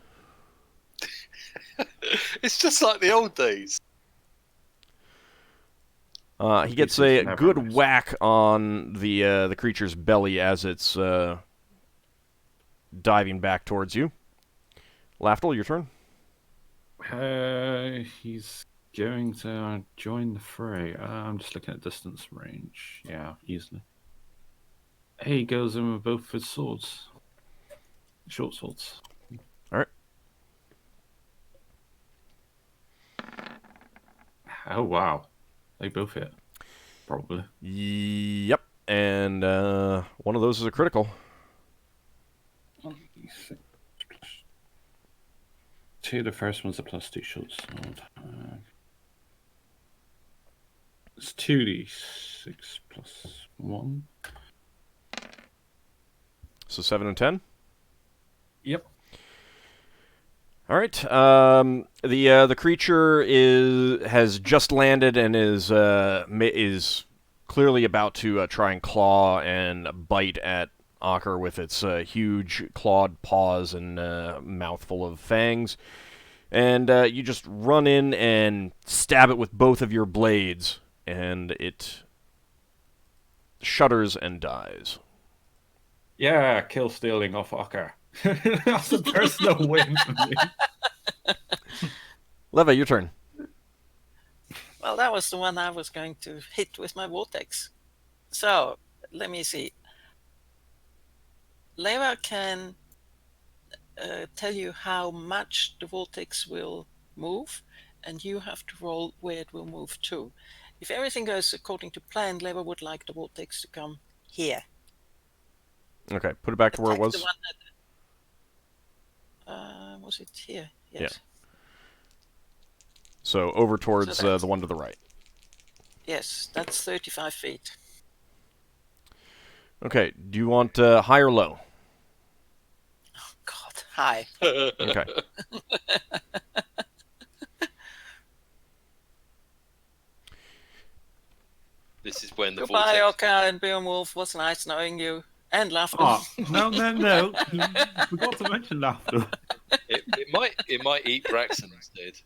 S3: It's just like the old days.
S1: He gets a good whack on the creature's belly as it's diving back towards you. Lafdul, your turn.
S7: He's going to join the fray. I'm just looking at distance range. Yeah, easily. He goes in with both his swords. Short swords.
S1: Alright.
S7: Oh, wow. They both hit. Probably.
S1: Yep. And one of those is a critical.
S7: 2, the first one's a +2 short sword. It's 2d6 plus 1.
S1: So 7 and 10?
S7: Yep.
S1: All right. The creature has just landed and is clearly about to try and claw and bite at Ockar with its huge clawed paws and mouthful of fangs. And you just run in and stab it with both of your blades, and it shudders and dies.
S7: Yeah, kill stealing off Ockar. That's a personal win for me.
S1: Leva, your turn.
S6: Well, that was the one I was going to hit with my vortex. So, let me see. Leva can tell you how much the vortex will move, and you have to roll where it will move to. If everything goes according to plan, Leva would like the vortex to come here.
S1: Okay, put it back to where it
S6: Attack
S1: was.
S6: the one that, was it here? Yes.
S1: Yeah. So over towards
S6: So
S1: the one to the right.
S6: Yes, that's 35 feet.
S1: Okay, do you want high or low?
S6: Oh, God, high.
S1: Okay.
S3: This is when the
S6: Goodbye,
S3: vortex.
S6: Ockar and Beowulf. Was nice knowing you. And Lafdul.
S7: Oh, no. You forgot to mention Lafdul.
S3: It might eat Braxon instead.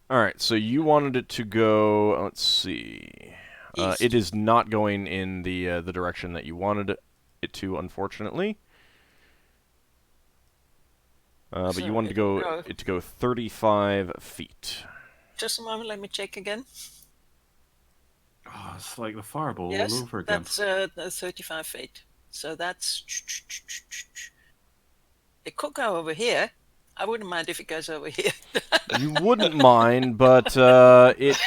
S1: All right, so you wanted it to go. Let's see.
S6: East.
S1: It is not going in the direction that you wanted it to, unfortunately. But
S6: So
S1: you wanted
S6: it will
S1: it to go 35 feet.
S6: Just a moment, let me check again.
S7: Oh, it's like the fireball
S6: Yes,
S7: all over again.
S6: that's 35 feet. So that's... It could go over here. I wouldn't mind if it goes over here.
S1: You wouldn't mind, but it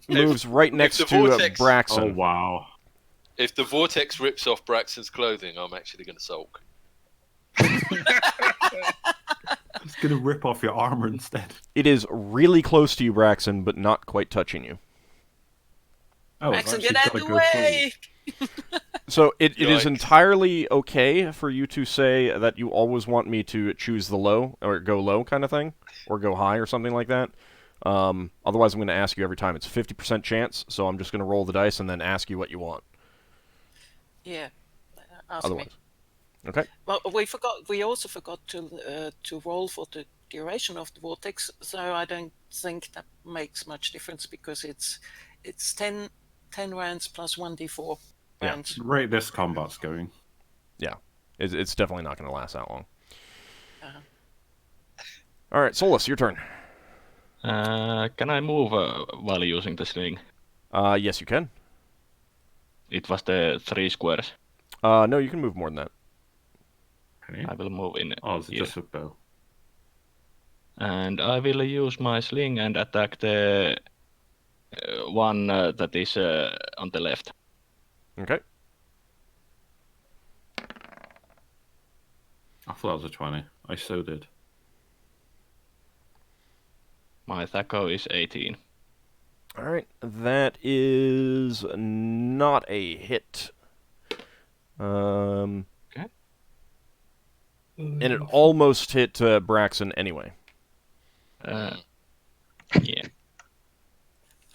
S1: moves right next
S3: the
S1: to
S3: vortex-
S1: Braxon.
S7: Oh, wow.
S3: If the vortex rips off Braxton's clothing, I'm actually going to sulk.
S7: It's going to rip off your armor instead.
S1: It is really close to you, Braxon, but not quite touching you.
S7: Oh, it's
S6: Braxon,
S7: actually
S6: get out
S7: gotta
S6: of the
S7: go through.
S6: way!
S1: So it is
S3: Yikes.
S1: entirely okay for you to say that you always want me to choose the low, or go low kind of thing, or go high or something like that. Otherwise, I'm going to ask you every time. It's a 50% chance, so I'm just going to roll the dice and then ask you what you want.
S6: Yeah, ask
S1: Otherwise.
S6: me.
S1: Okay.
S6: Well, we also forgot to roll for the duration of the vortex, so I don't think that makes much difference because it's 10 rounds plus 1d4
S1: Yeah.
S6: rounds.
S7: Right, this combat's going.
S1: Yeah. It's definitely not going to last that long.
S6: Uh-huh.
S1: All right, Solas, your turn.
S4: Can I move while using the sling?
S1: Yes, you can.
S4: It was the 3 squares.
S1: No, you can move more than that.
S7: Okay.
S4: I will move in
S7: Oh, it's
S4: here.
S7: just a bow.
S4: And I will use my sling and attack the one that is on the left.
S1: Okay.
S7: I thought that was a 20. I so did.
S4: My THAC0 is 18.
S1: All right, that is not a hit.
S4: Okay.
S1: And it almost hit Braxon anyway.
S4: Yeah.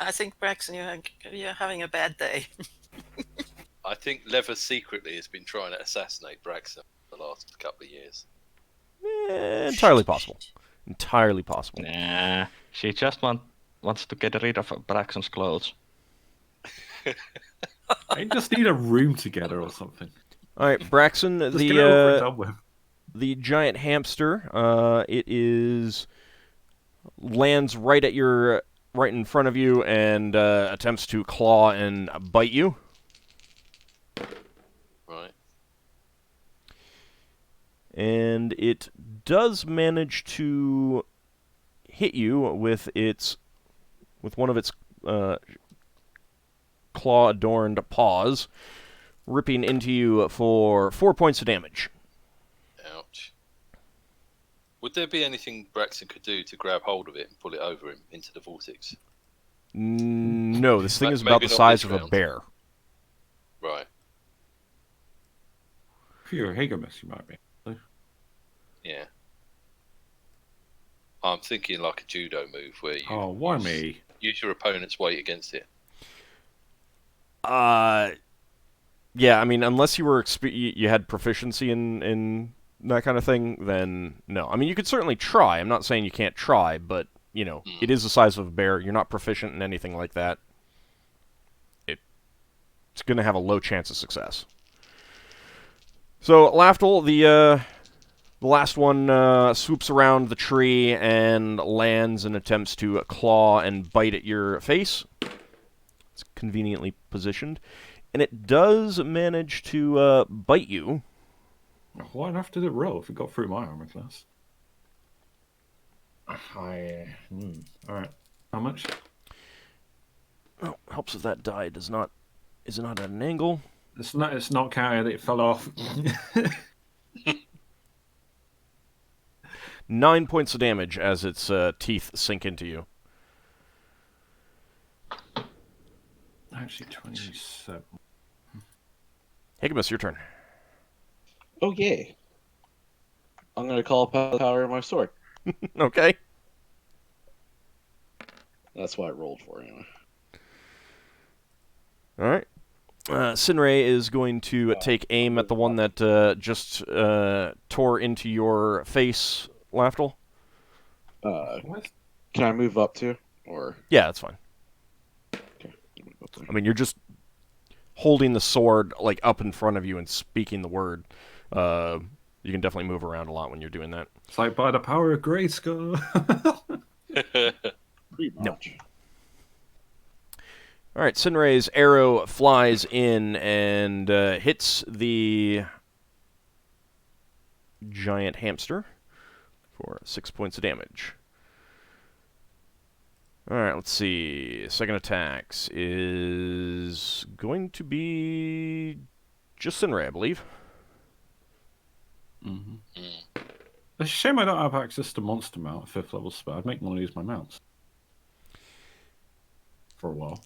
S6: I think, Braxon, you're having a bad day.
S3: I think Lever secretly has been trying to assassinate Braxton for the last couple of years.
S1: Entirely possible. Entirely possible.
S4: Nah, she just wants to get rid of Braxton's clothes.
S7: I just need a room together or something.
S1: All right, Braxon,
S7: Just get it over and
S1: the
S7: done with.
S1: the giant hamster. It lands right in front of you and attempts to claw and bite you.
S3: Right.
S1: And it does manage to hit you with one of its claw-adorned paws, ripping into you for 4 points of damage.
S3: Ouch. Would there be anything Braxton could do to grab hold of it and pull it over him into the vortex?
S1: No, this thing is about
S3: Maybe
S1: the
S3: not
S1: size
S3: this
S1: of a
S3: round.
S1: bear.
S3: Right.
S7: If you're a Higgimus, you might be.
S3: Yeah. I'm thinking like a judo move where you
S7: Oh, why me?
S3: use your opponent's weight against it.
S1: Yeah, I mean, unless you were you had proficiency in that kind of thing, then no. I mean, you could certainly try. I'm not saying you can't try, but it is the size of a bear. You're not proficient in anything like that. It's going to have a low chance of success. So, Lafdul, the last one swoops around the tree and lands and attempts to claw and bite at your face. It's conveniently positioned. And it does manage to bite you.
S7: Why on earth did it roll if it got through my armor class? Alright. How much?
S1: Oh, helps if that die is not at an angle.
S7: It's not counted that it fell off.
S1: 9 points of damage as its teeth sink into you.
S7: Actually, 27.
S1: Higgimus, your turn.
S2: Oh, yay. I'm going to call upon the power of my sword.
S1: Okay.
S2: That's what I rolled for, anyway.
S1: All right. Sinrae is going to take aim at the one that just tore into your face, Lafdul.
S2: Can I move up too? Or
S1: Yeah, that's fine.
S2: okay.
S1: I mean, you're just holding the sword like up in front of you and speaking the word. You can definitely move around a lot when you're doing that.
S7: It's like by the power of Grayskull.
S2: Pretty
S1: No.
S2: much.
S1: All right, Sinrae's arrow flies in and hits the giant hamster for 6 points of damage. All right, let's see. Second attacks is going to be just Sinrae, I believe.
S7: Mm-hmm. It's a shame I don't have access to monster mount, 5th level spell. I'd make one of these my mounts. For a while.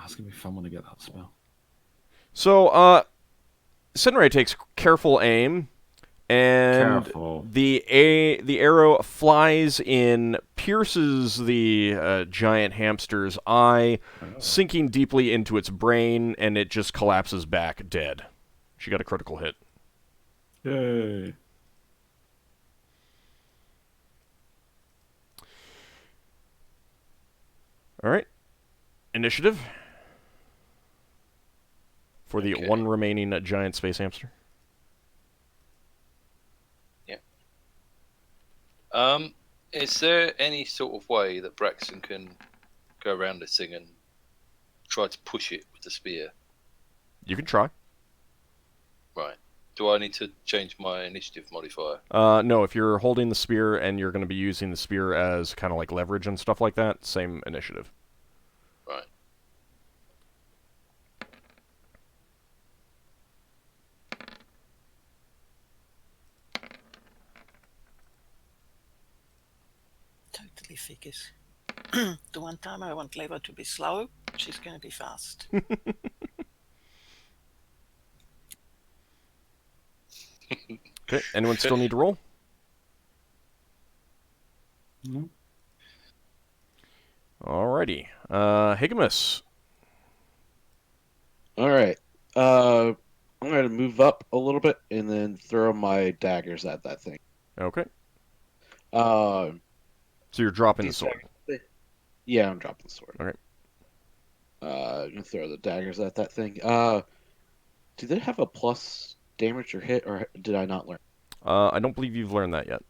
S7: It's going to be fun when I get that spell.
S1: So, Sinrae takes careful aim, and
S7: Careful.
S1: the arrow flies in, pierces the giant hamster's eye, sinking deeply into its brain, and it just collapses back dead. She got a critical hit.
S7: Yay.
S1: All right. Initiative for the one remaining giant space hamster.
S3: Is there any sort of way that Braxon can go around this thing and try to push it with the spear?
S1: You can try.
S3: Right. Do I need to change my initiative modifier?
S1: No, if you're holding the spear and you're going to be using the spear as kind of like leverage and stuff like that, same initiative.
S3: Right.
S6: Totally figures. The one time I want Leva to be slow, she's going to be fast.
S1: Okay, anyone still need to roll?
S7: No.
S1: Alrighty. Higgimus.
S2: All right. I'm gonna move up a little bit and then throw my daggers at that thing.
S1: Okay.
S2: Uh,
S1: So you're dropping the
S2: these
S1: sword.
S2: daggers- Yeah, I'm dropping the sword.
S1: Okay.
S2: I'm gonna throw the daggers at that thing. Do they have a plus damage or hit, or did I not learn?
S1: I don't believe you've learned that yet.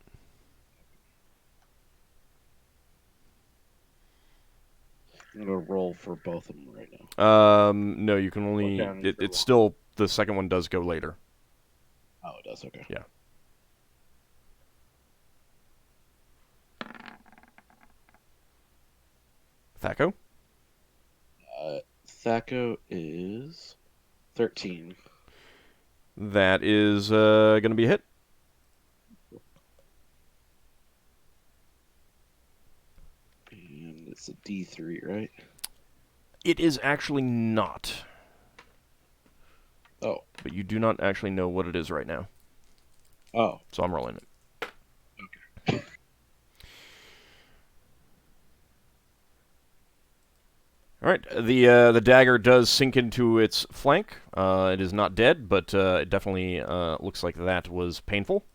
S2: I'm gonna roll for both of them right now.
S1: No, you can only.
S2: down for
S1: It's
S2: one.
S1: still the second one does go later.
S2: Oh, it does. Okay.
S1: Yeah. Thaco.
S2: Thaco is 13.
S1: That is going to be a hit.
S2: And it's a D3, right?
S1: It is actually not.
S2: Oh.
S1: But you do not actually know what it is right now.
S2: Oh.
S1: So I'm rolling it.
S2: Okay.
S1: All right. The dagger does sink into its flank. It is not dead, but it definitely looks like that was painful.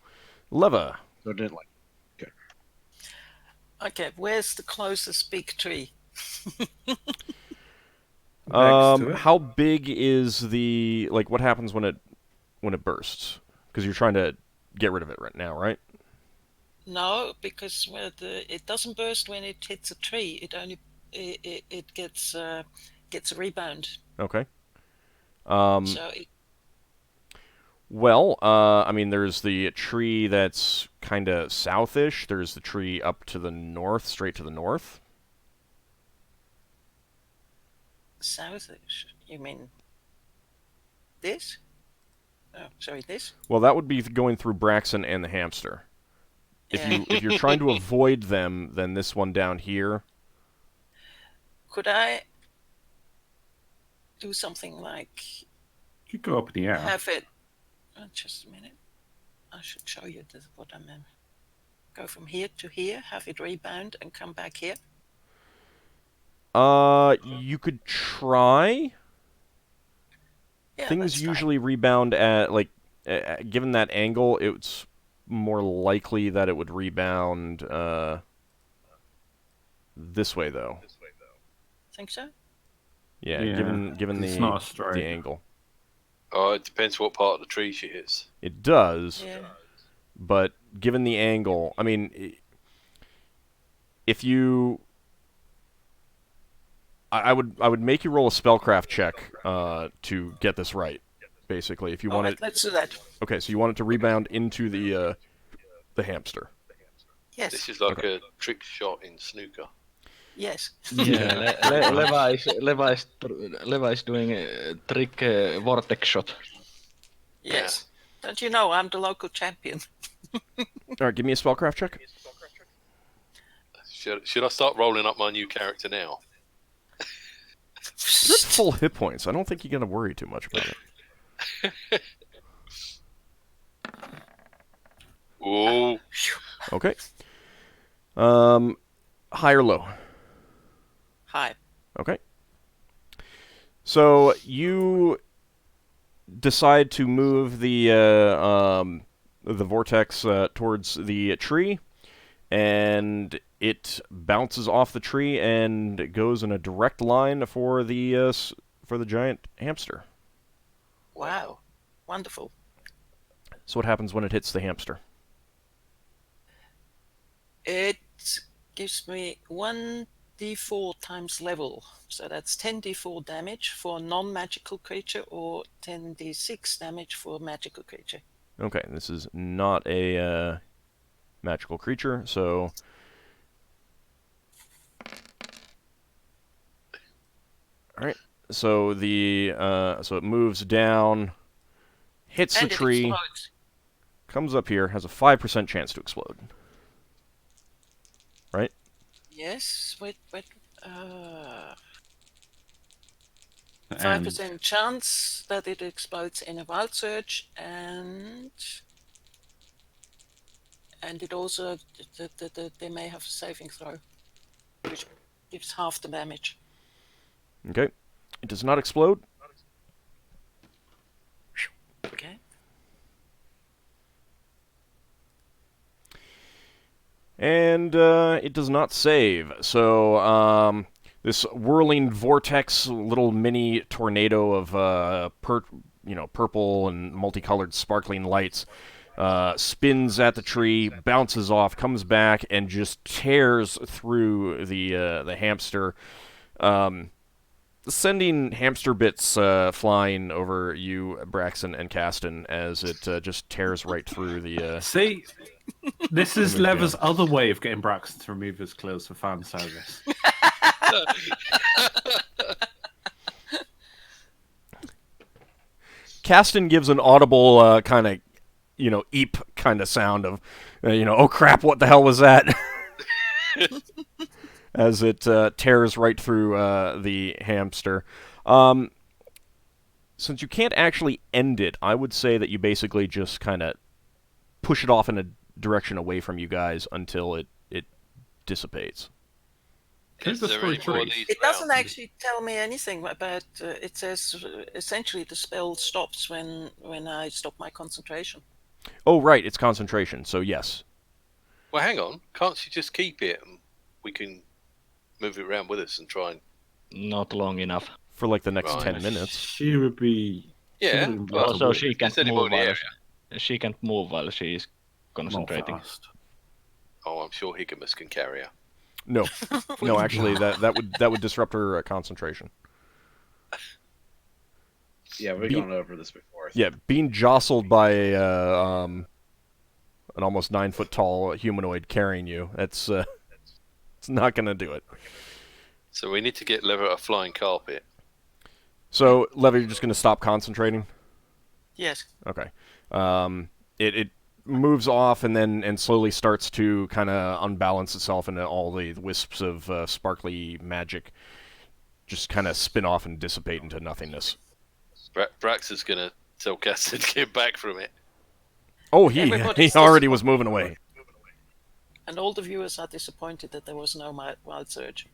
S1: Leva.
S2: So it didn't like.
S6: Okay, where's the closest big tree?
S7: Next to it.
S1: How big is the what happens when it bursts? Because you're trying to get rid of it right now, right?
S6: No, because it doesn't burst when it hits a tree. It only it gets a rebound.
S1: Okay.
S6: So
S1: Well, I mean, there's the tree that's kind of southish. There's the tree up to the north, straight to the north.
S6: southish. You mean this? Oh, sorry, this.
S1: Well, that would be going through Braxon and the hamster. If you're trying to avoid them, then this one down here.
S6: Could I do something like
S7: You go up in the air.
S6: have it? Just a minute. I should show you what I meant. Go from here to here, have it rebound, and come back here.
S1: You could try.
S6: Yeah,
S1: Things
S6: that's
S1: usually rebound at, like, given that angle, it's more likely that it would rebound this way, though.
S6: fine. Think so?
S1: Yeah,
S7: Yeah,
S1: given
S7: it's
S1: the
S7: not a straight.
S1: angle.
S3: Oh, it depends what part of the tree she hits.
S1: It does,
S6: Yeah.
S1: but given the angle, I mean, if you... I would make you roll a spellcraft check to get this right, basically. If you
S6: All
S1: want
S6: right,
S1: it...
S6: let's do that.
S1: Okay, so you want it to rebound into the hamster.
S6: Yes.
S3: This is like a trick shot in snooker.
S6: Yes.
S4: Yeah, Levi is doing a trick vortex shot.
S6: Yes. Don't you know I'm the local champion?
S1: Alright, give me a spellcraft check.
S3: Should I start rolling up my new character now?
S1: You're at full hit points. I don't think you got to worry too much about it.
S3: Ooh.
S1: Okay. High or low?
S6: Hi.
S1: Okay. So you decide to move the vortex towards the tree, and it bounces off the tree and goes in a direct line for the giant hamster.
S6: Wow. Wonderful.
S1: So what happens when it hits the hamster?
S6: It gives me 1d4 times level. So that's 10d4 damage for a non-magical creature or 10d6 damage for a magical creature.
S1: Okay, this is not a magical creature, so... Alright, so so it moves down, hits
S6: And
S1: the
S6: it
S1: tree,
S6: explodes.
S1: comes up here, has a 5% chance to explode. Right?
S6: Yes, wait.
S7: And
S6: 5% chance that it explodes in a wild surge, and it also they may have a saving throw, which gives half the damage.
S1: Okay. It does not explode.
S6: Okay.
S1: And it does not save. So this whirling vortex, little mini tornado of purple and multicolored sparkling lights, spins at the tree, bounces off, comes back, and just tears through the hamster, sending hamster bits flying over you, Braxon and Caston, as it just tears right through the.
S7: see, this is
S1: Remove
S7: Lever's other way of getting Braxton to remove his clothes for fan service.
S1: Caston gives an audible kind of, eep kind of sound of, oh crap, what the hell was that? As it tears right through the hamster. Since you can't actually end it, I would say that you basically just kind of push it off in a direction away from you guys until it dissipates.
S3: Is there any more of these
S6: It doesn't
S3: around?
S6: actually tell me anything about. It says essentially the spell stops when I stop my concentration.
S1: Oh, right, it's concentration, so yes.
S3: Well, hang on. Can't she just keep it and we can move it around with us and try and...
S4: Not long enough.
S1: For like the next
S3: Right.
S1: 10 minutes.
S7: She would be.
S3: Yeah,
S7: she wouldn't be
S3: well,
S7: able to
S4: Also,
S7: walk
S4: she can't
S3: Just anybody
S4: move while
S3: area.
S4: she can't move while she's
S7: more
S4: concentrating.
S7: fast.
S3: Oh, I'm sure Higgimus can carry her.
S1: No. No, actually, that would disrupt her concentration.
S2: Yeah, we've
S1: Be-
S2: gone over this before.
S1: Yeah, being jostled by an almost 9-foot tall humanoid carrying you, it's not going to do it.
S3: So we need to get Lever a flying carpet.
S1: So, Levi, you're just going to stop concentrating?
S6: Yes.
S1: Okay. It moves off and slowly starts to kind of unbalance itself, and all the wisps of sparkly magic just kind of spin off and dissipate into nothingness.
S3: Brax is going to tell Caston to get back from it.
S1: Oh, he
S6: Everybody's
S1: already was moving away.
S6: And all the viewers are disappointed that there was no wild surge.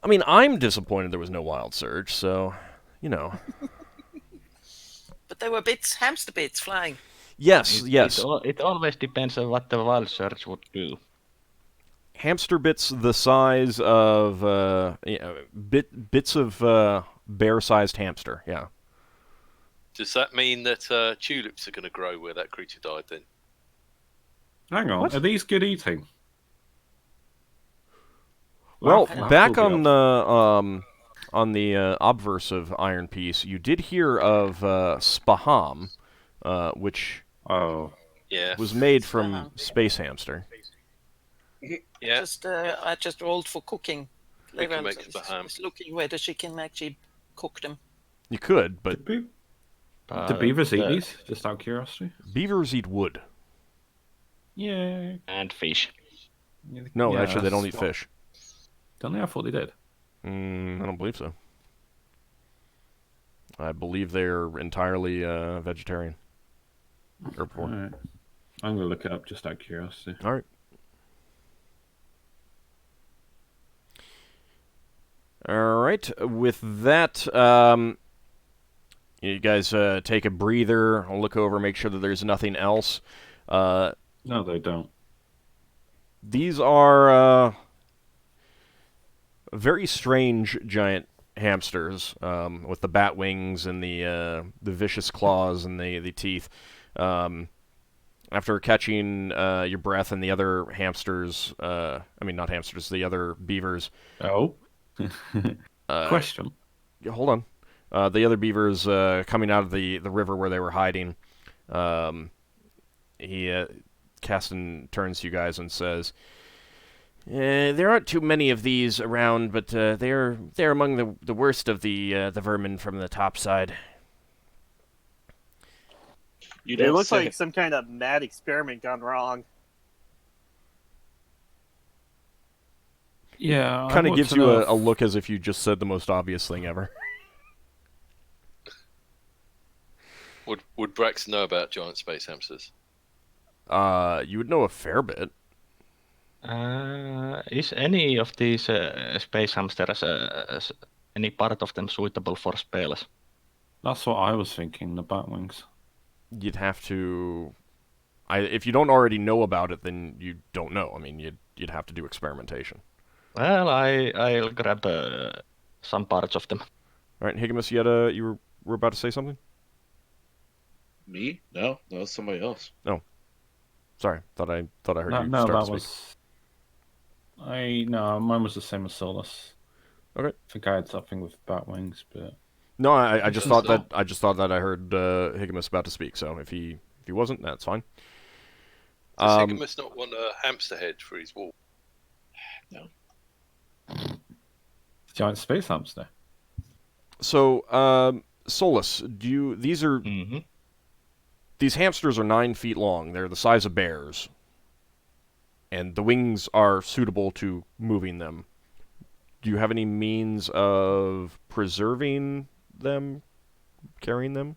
S1: I mean, I'm disappointed there was no wild surge, so, you know.
S6: But there were hamster bits flying.
S1: Yes, yes.
S4: It always depends on what the wild search would do.
S1: Hamster bits the size of bits of bear-sized hamster. Yeah.
S3: Does that mean that tulips are going to grow where that creature died then?
S7: Hang on,
S1: What?
S7: are these good eating?
S1: Well,
S7: Lafdul
S1: back
S7: will be
S1: on the obverse of Iron Piece, you did hear of Spaham, which
S7: Oh,
S3: Yeah.
S1: was made from
S6: Spaham.
S1: space hamster.
S3: Yeah.
S6: I just rolled for cooking.
S3: We can
S6: Level
S3: make spaham.
S6: is looking whether she can actually cook them.
S1: You could, but
S7: do
S4: But
S7: beavers eat
S4: the-
S7: these? Just out of curiosity.
S1: beavers eat wood.
S7: Yeah.
S4: And fish.
S1: No,
S7: Yeah,
S1: actually, they don't eat
S7: that's what-
S1: fish.
S7: Don't they? I thought they did.
S1: I don't believe so. I believe they're entirely vegetarian. Herbivore.
S7: Alright. I'm gonna look it up just out of curiosity.
S1: All right. All right. With that, you guys take a breather. I'll look over, make sure that there's nothing else.
S7: No, they don't.
S1: These are very strange giant hamsters with the bat wings and the vicious claws and the teeth. After catching your breath and the other hamsters, I mean not hamsters, the other beavers.
S7: Oh. Question.
S1: Hold on. The other beavers coming out of the river where they were hiding. He Caston turns to you guys and says, "There aren't too many of these around, but they're among the worst of the vermin from the top side."
S2: You
S5: It
S2: don't
S5: looks
S2: say.
S5: like some kind of mad experiment gone wrong.
S7: Yeah.
S1: Kind of gives you a look as if you just said the most obvious thing ever.
S3: Would Braxon know about giant space hamsters?
S1: You would know a fair bit.
S4: Is any of these space hamsters, any part of them suitable for spells?
S7: That's what I was thinking, the bat wings.
S1: You'd have to. If you don't already know about it, then you don't know. I mean, you'd have to do experimentation.
S4: Well, I'll grab some parts of them.
S1: All right, Higgimus, you were about to say something?
S2: Me? No, that was somebody else.
S1: Sorry, thought I heard you
S7: No,
S1: start
S7: that
S1: to speak.
S7: was. No, mine was the same as Solas.
S1: Okay.
S7: I think I had something with bat wings, but
S1: No, I just
S3: Does
S1: thought
S3: not.
S1: that I heard Higgimus about to speak. So if he wasn't, that's fine.
S3: Does Higgimus not want a hamster head for his wall?
S7: giant space hamster.
S1: So, Solas, these are
S4: Mm-hmm.
S1: these hamsters are 9 feet long. They're the size of bears, and the wings are suitable to moving them. Do you have any means of preserving them, carrying them?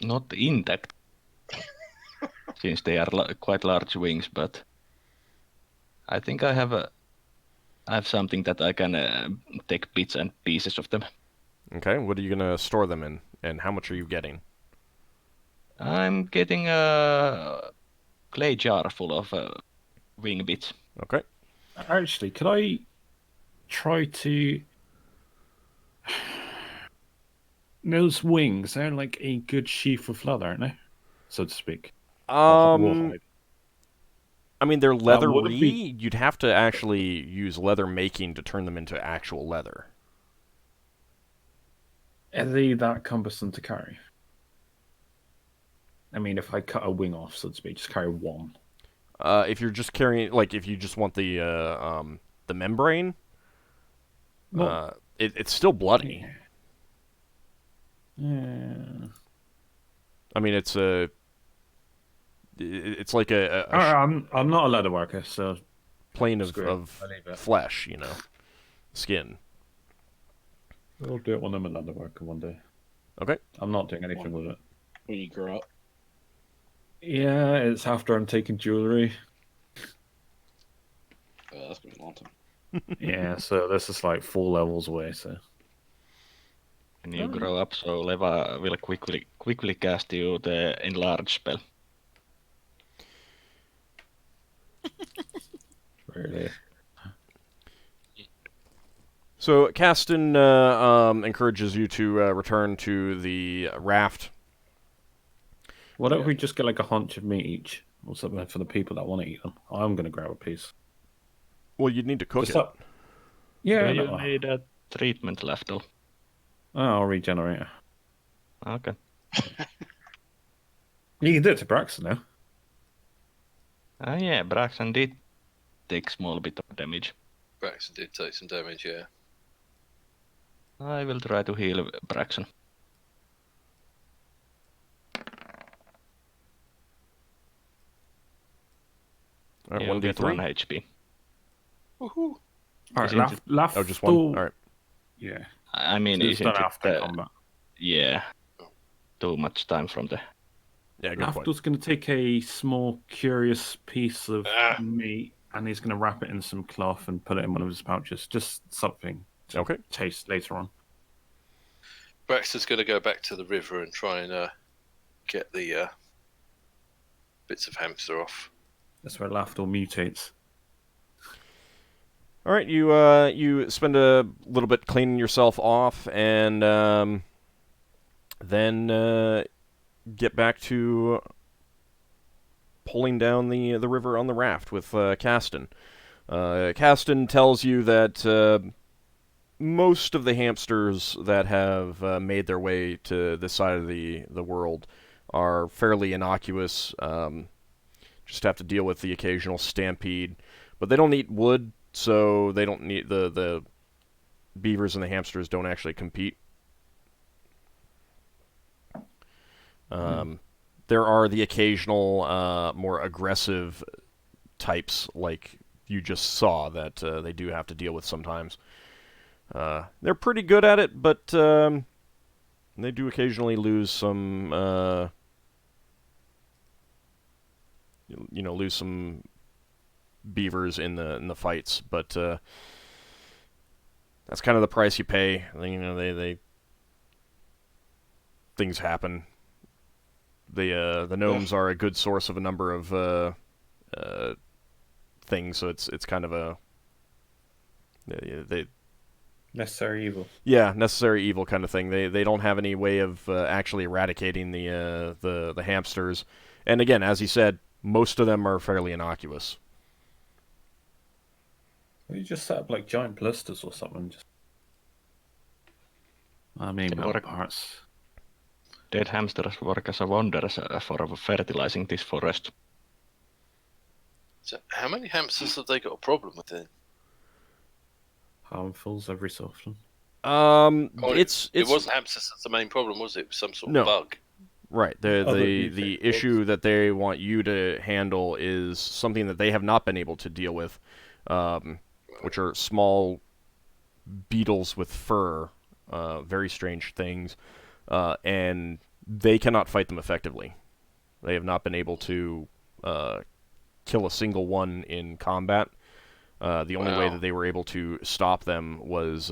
S4: Not intact, since they are quite large wings, but I think I have something that I can take bits and pieces of them.
S1: Okay, what are you gonna store them in, and how much are you getting?
S4: I'm getting a clay jar full of wing bits.
S1: Okay.
S7: Actually, could I try to? Those wings, they're like a good sheath of leather, aren't they? So to speak. Rawhide.
S1: I mean, they're
S7: would
S1: leathery.
S7: be-
S1: You'd have to actually use leather making to turn them into actual leather.
S7: Are they that cumbersome to carry? I mean, if I cut a wing off, so to speak, just carry one.
S1: If you're just carrying, like, if you just want the membrane,
S7: Well,
S1: it's still bloody.
S7: Yeah.
S1: I mean, it's like a
S7: I'm not a leather worker, so
S1: plane of
S7: screw it. I'll leave it.
S1: flesh, skin.
S7: I'll do it when I'm a leather worker one day.
S1: Okay.
S7: I'm not doing anything with it.
S2: When you grow up.
S7: Yeah, it's after I'm taking jewelry.
S2: Oh, that's gonna be a long time.
S7: Yeah, so this is like 4 levels away. So
S4: When you grow up, so Leva will quickly cast you the enlarge spell.
S7: really,
S1: So Caston encourages you to return to the raft.
S7: why don't we just get like a haunch of meat each, or something for the people that want to eat them? I'm gonna grab a piece.
S1: Well, you'd need to cook
S7: Just
S1: it.
S7: up. Yeah,
S4: Do you
S7: no.
S4: need a treatment, Lafdul?
S7: Oh, I'll regenerate it.
S4: Okay.
S7: You can do it to Braxon now.
S4: Yeah, Braxon did take small bit of damage.
S3: Braxon did take some damage, yeah.
S4: I will try to heal Braxon.
S1: All right,
S4: You'll get 1
S1: 1d3.
S4: HP.
S3: Woohoo!
S7: All right,
S4: Isn't it-
S7: Lafdul.
S1: Oh, just one. All right.
S7: Yeah,
S4: I mean,
S7: so it's
S4: isn't
S7: done
S4: it
S7: after combat.
S4: yeah, too much time from the...
S1: Yeah, good point.
S7: Lafdul's going to take a small, curious piece of
S3: Ah.
S7: meat, and he's going to wrap it in some cloth and put it in one of his pouches. Just something to
S1: Okay.
S7: taste later on.
S3: Braxton's going to go back to the river and try and get the bits of hamster off.
S7: That's where Lafdul mutates.
S1: All right, you spend a little bit cleaning yourself off, and then get back to pulling down the river on the raft with Caston. Caston tells you that most of the hamsters that have made their way to this side of the world are fairly innocuous. Just have to deal with the occasional stampede, but they don't eat wood, so they don't need the beavers and the hamsters don't actually compete. There are the occasional more aggressive types like you just saw that they do have to deal with sometimes. They're pretty good at it, but they do occasionally lose some, lose some beavers in the fights. But that's kind of the price you pay. They things happen. The gnomes are a good source of a number of things, so it's kind of a they.
S7: Necessary evil.
S1: Yeah, necessary evil kind of thing. They don't have any way of actually eradicating the hamsters, and again, as he said, most of them are fairly innocuous.
S7: Well, you just set up like giant blisters or something. Just... I mean, metal parts.
S4: Dead hamsters work as a wonders for fertilizing this forest.
S3: So how many hamsters have they got a problem with then?
S7: Harmfuls every so often.
S3: It wasn't hamsters that's the main problem, was it? It was some sort of bug.
S1: Right. The issue that they want you to handle is something that they have not been able to deal with, which are small beetles with fur, very strange things, and they cannot fight them effectively. They have not been able to kill a single one in combat. The only way that they were able to stop them was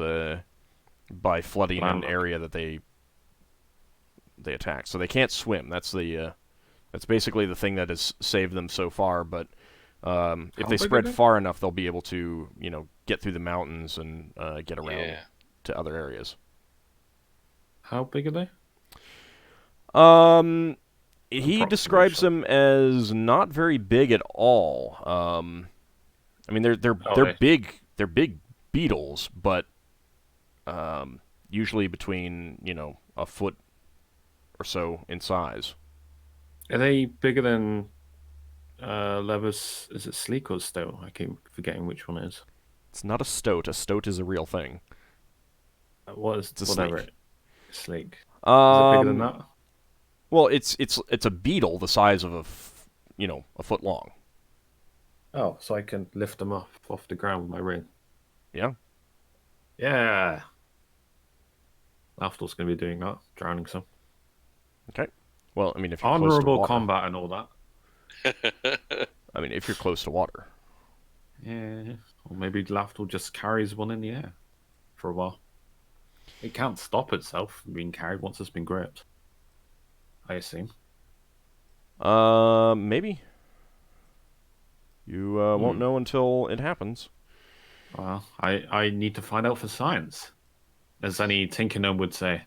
S1: by flooding an area that they attacked. So they can't swim. That's basically the thing that has saved them so far. But if they spread far enough, they'll be able to get through the mountains and get around to other areas.
S7: How big are they?
S1: He describes them as not very big at all. I mean, they're big. They're big beetles, but usually between a foot or so in size.
S7: Are they bigger than Levis? Is it sleek or stout? I keep forgetting which one it is.
S1: It's not a stoat. A stoat is a real thing.
S7: What is
S1: it's a
S7: whatever
S1: snake.
S7: Sleek. Is it bigger than that?
S1: Well, it's a beetle the size of a foot long.
S7: Oh, so I can lift them off the ground with my ring.
S1: Yeah.
S7: Yeah. Lafdul's going to be doing that, drowning some.
S1: Okay. Well, I mean, if you're close to
S7: honorable
S1: water,
S7: combat and all that.
S1: I mean, if you're close to water.
S7: Yeah. Or maybe Lafdul just carries one in the air for a while. It can't stop itself from being carried once it's been gripped, I assume.
S1: Maybe. You won't know until it happens.
S7: Well, I need to find out for science, as any Tinker would say.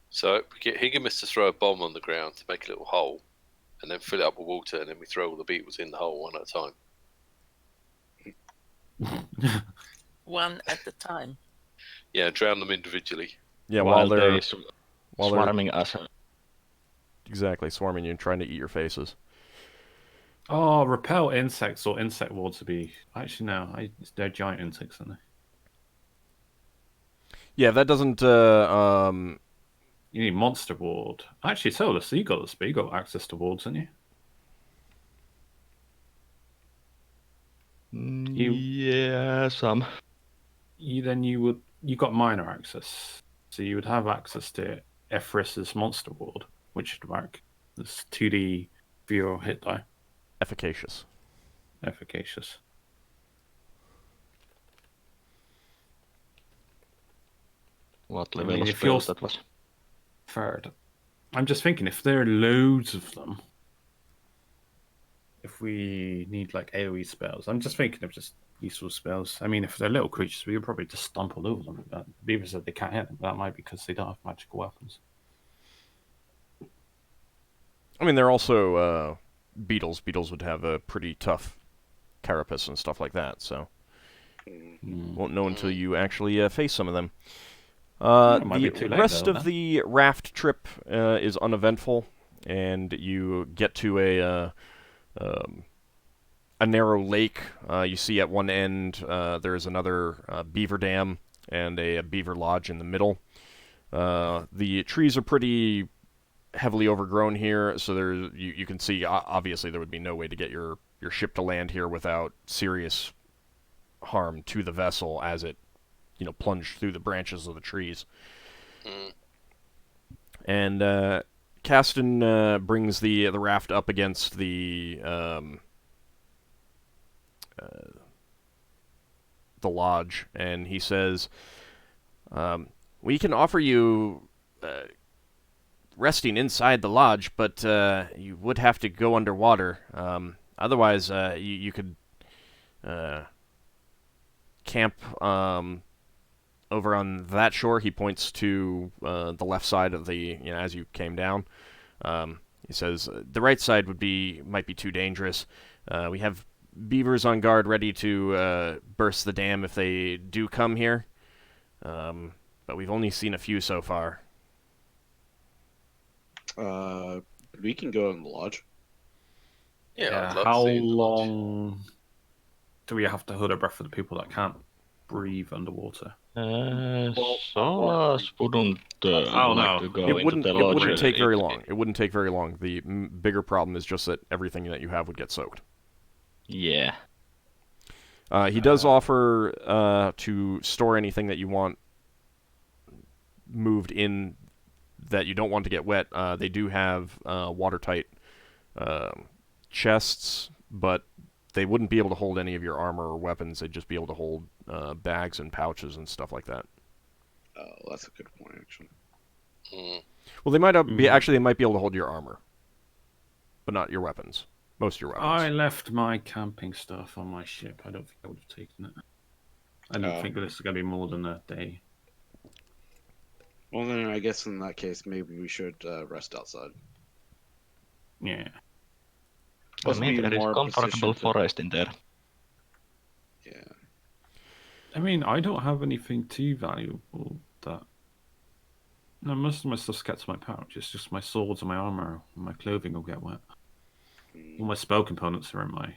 S3: So we get Higgimus to throw a bomb on the ground to make a little hole, and then fill it up with water, and then we throw all the beetles in the hole one at a time.
S6: One at a time.
S3: Yeah, drown them individually.
S1: Yeah, while they're
S4: swarming us.
S1: exactly swarming you and trying to eat your faces.
S7: Oh, repel insects or insect wards would be... Actually, no. They're giant insects, aren't they?
S1: Yeah, that doesn't...
S7: You need monster ward. Actually, Solas, you got access to wards, haven't you?
S4: Yeah, some.
S7: You got minor access. So you would have access to Ephris's monster ward, which should work. It's 2d for your hit die.
S1: Efficacious.
S7: Efficacious.
S4: What
S7: I
S4: level
S7: mean,
S4: of
S7: if you're
S4: spells that was?
S7: third. I'm just thinking, if there are loads of them, if we need like AoE spells, I'm just thinking of just useful spells. I mean, if they're little creatures, we could probably just stomp all over them. Beaver said they can't hit them, but that might be because they don't have magical weapons.
S1: I mean, they're also beetles. Beetles would have a pretty tough carapace and stuff like that, so won't know until you actually face some of them. The rest of the raft trip is uneventful, and you get to a narrow lake. You see at one end there is another beaver dam and a beaver lodge in the middle. The trees are pretty heavily overgrown here, so you can see obviously there would be no way to get your ship to land here without serious harm to the vessel as it plunged through the branches of the trees. And Caston brings the raft up against the lodge, and he says, "We can offer you resting inside the lodge, but you would have to go underwater. Otherwise, you could camp over on that shore." He points to the left side of the, as you came down. He says, "The right side might be too dangerous. We have beavers on guard ready to burst the dam if they do come here. But we've only seen a few so far."
S2: We can go in the lodge.
S3: Yeah, I'd love
S7: how
S3: to see the lodge.
S7: long do we have to hold our breath for the people that can't breathe underwater?
S4: Solas wouldn't like to go
S1: It
S4: into the lodge.
S1: wouldn't take very long. It wouldn't take very long. The bigger problem is just that everything that you have would get soaked.
S4: Yeah.
S1: He does offer to store anything that you want moved in that you don't want to get wet. They do have watertight chests, but they wouldn't be able to hold any of your armor or weapons. They'd just be able to hold bags and pouches and stuff like that.
S2: Oh, that's a good point, actually.
S1: Well, they might be they might be able to hold your armor, but not your weapons. Most of your weapons.
S7: I left my camping stuff on my ship. I don't think I would have taken it. I don't think this is going to be more than a day.
S2: Well, then I guess in that case, maybe we should rest outside.
S7: Yeah.
S4: I mean, there is comfortable forest in there.
S2: Yeah.
S7: I mean, I don't have anything too valuable that... No, most of my stuff's kept in my pouch. It's just my swords and my armor and my clothing will get wet. All my spell components are in my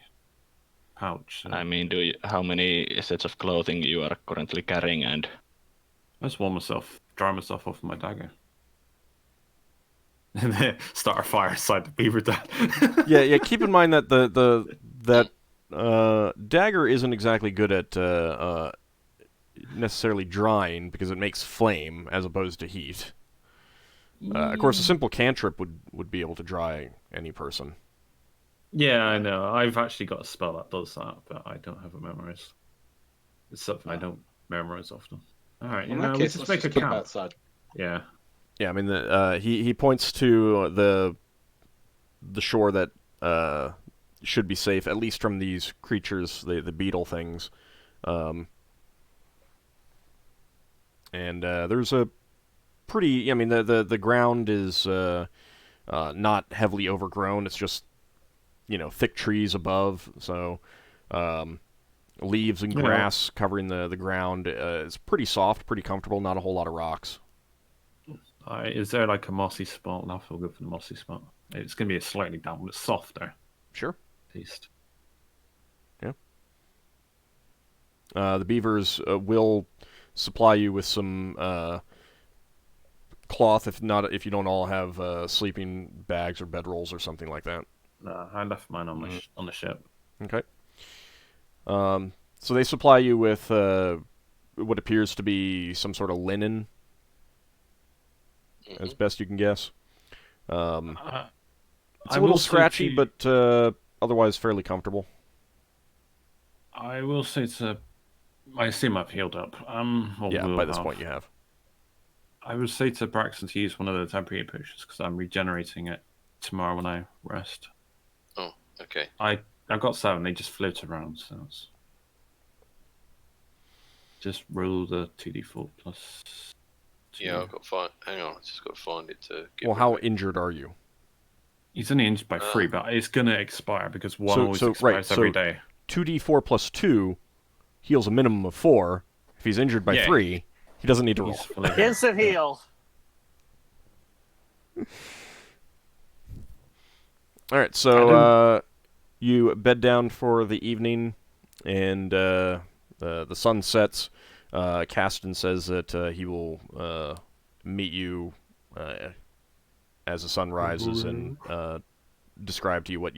S7: pouch. So.
S4: I mean, how many sets of clothing you are currently carrying? And
S7: I just dry myself off with my dagger. And then start a fire inside the beaver den.
S1: yeah. Keep in mind that that dagger isn't exactly good at necessarily drying because it makes flame as opposed to heat. Of course, a simple cantrip would be able to dry any person.
S7: Yeah, I know. I've actually got a spell that does that, but I don't have it memorized. It's something I don't memorize often. All right,
S2: In that
S7: we
S2: case,
S7: just
S2: let's
S7: make
S2: just
S7: a
S2: keep
S7: camp.
S2: outside.
S7: Yeah.
S1: Yeah, I mean, he points to the shore that should be safe, at least from these creatures, the beetle things. And there's a pretty. I mean, the ground is not heavily overgrown. It's just thick trees above, so leaves and
S7: Yeah.
S1: grass covering the ground. It's pretty soft, pretty comfortable. Not a whole lot of rocks.
S7: Is there like a mossy spot? I'll feel good for the mossy spot. It's going to be a slightly down, but softer.
S1: Sure.
S7: At least.
S1: Yeah. The beavers will supply you with some cloth, if you don't all have sleeping bags or bedrolls or something like that.
S7: I left mine on on the ship.
S1: Okay. So they supply you with what appears to be some sort of linen, as best you can guess. It's a little scratchy, but otherwise fairly comfortable.
S7: I will say I assume I've healed up.
S1: Yeah, by this point you have.
S7: I would say to Braxon to use one of the temporary potions because I'm regenerating it tomorrow when I rest.
S3: Oh, okay.
S7: I've got 7. They just float around, so it's... Just roll the 2d4 plus 2.
S3: Yeah, I've got to find. Hang on, I just got to find it to.
S1: Well, how injured are you?
S7: He's only injured by 3, but it's gonna expire because one always expires every day.
S1: 2d4 plus 2 heals a minimum of 4. If he's injured by 3, he doesn't need to roll.
S5: Instant heal.
S1: All right, so you bed down for the evening, and the sun sets. Caston says that he will meet you as the sun rises and describe to you what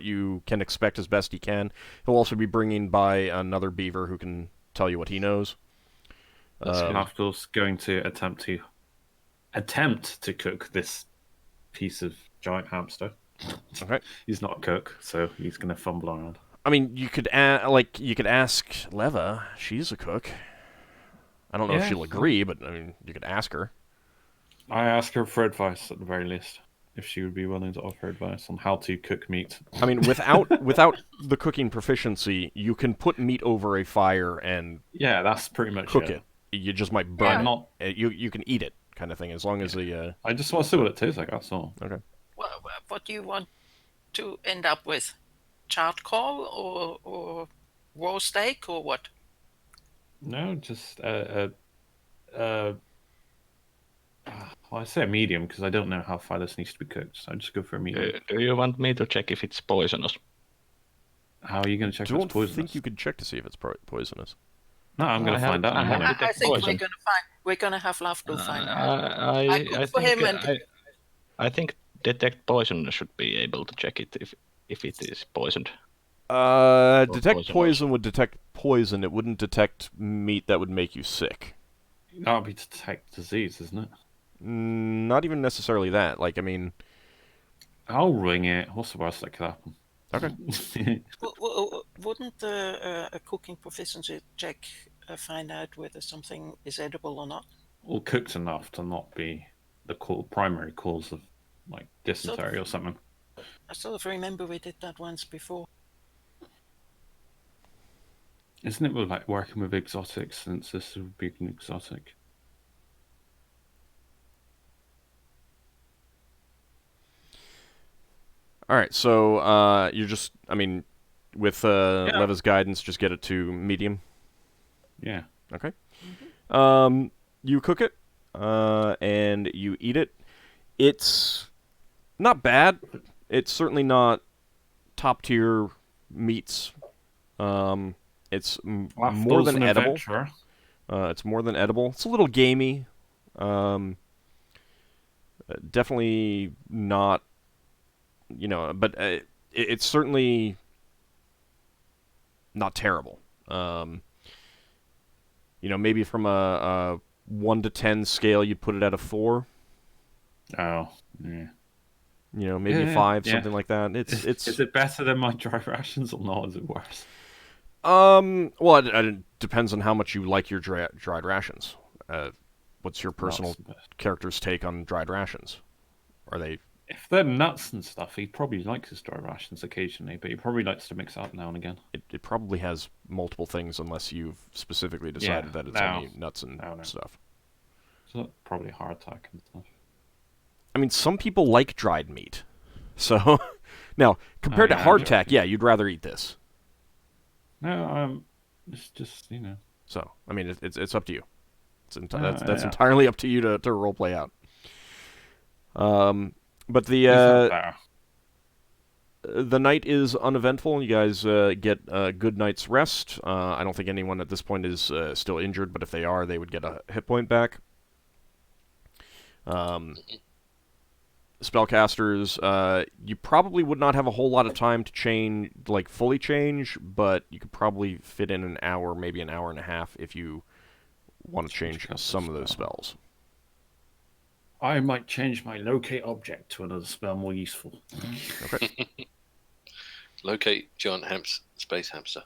S1: you can expect as best he can. He'll also be bringing by another beaver who can tell you what he knows.
S7: Lafdul's going to attempt to cook this piece of giant hamster.
S1: Okay.
S7: He's not a cook, so he's going to fumble around.
S1: I mean, you could ask Leva. She's a cook. I don't know if she'll agree, but I mean, you could ask her.
S7: I ask her for advice at the very least, if she would be willing to offer advice on how to cook meat.
S1: I mean, without the cooking proficiency, you can put meat over a fire and
S7: that's pretty much
S1: cook it. You just might burn it.
S7: Not...
S1: You can eat it, kind of thing, as long as the.
S7: I just want to see what it tastes like. That's all.
S1: Okay.
S6: What do you want to end up with? Charcoal or raw steak or what?
S7: No, just well, I say a medium because I don't know how far this needs to be cooked, so I just go for a medium.
S4: Do you want me to check if it's poisonous?
S7: How are you going to check if it's poisonous?
S1: I think you could check to see if it's poisonous.
S7: No, I'm going to find out.
S6: I think we're going to have Lafdul find out.
S4: I think detect poison should be able to check it if it is poisoned.
S1: Detect poison would detect poison. It wouldn't detect meat that would make you sick.
S7: That would be to detect disease, isn't it?
S1: Not even necessarily that. Like, I mean...
S7: I'll ring it. What's the worst that could happen?
S1: Okay.
S6: Wouldn't a cooking proficiency check find out whether something is edible or not?
S7: Well, cooked enough to not be the primary cause of, like, dysentery or something.
S6: I sort of remember we did that once before.
S7: Isn't it with, like, working with exotics, since this would be an exotic?
S1: All right, so you're just, I mean, with Leva's guidance, just get it to medium.
S7: Yeah.
S1: Okay. You cook it, and you eat it. It's not bad. It's certainly not top tier meats. It's more than edible. It's more than edible. It's a little gamey. Definitely not, but it's certainly not terrible. Maybe from a 1 to 10 scale, you'd put it at a 4.
S7: Oh, yeah.
S1: maybe a 5, something like that.
S7: Is it better than my dry rations or not? Is it worse?
S1: Well, it depends on how much you like your dried rations. What's your personal character's take on dried rations? Are they...
S7: If they're nuts and stuff, he probably likes his dry rations occasionally, but he probably likes to mix it up now and again.
S1: It probably has multiple things unless you've specifically decided that it's only nuts and stuff.
S7: So probably hardtack and stuff.
S1: I mean, some people like dried meat. So, now, compared to hardtack, you'd rather eat this.
S7: No, it's just,
S1: So, I mean, it's up to you. That's entirely up to you to roleplay out. But the night is uneventful. You guys get a good night's rest. I don't think anyone at this point is still injured, but if they are, they would get a hit point back. Spellcasters, you probably would not have a whole lot of time to change, fully change, but you could probably fit in an hour, maybe an hour and a half, if you want to change some of those spells.
S7: I might change my locate object to another spell more useful.
S1: Okay.
S3: Locate giant space hamster.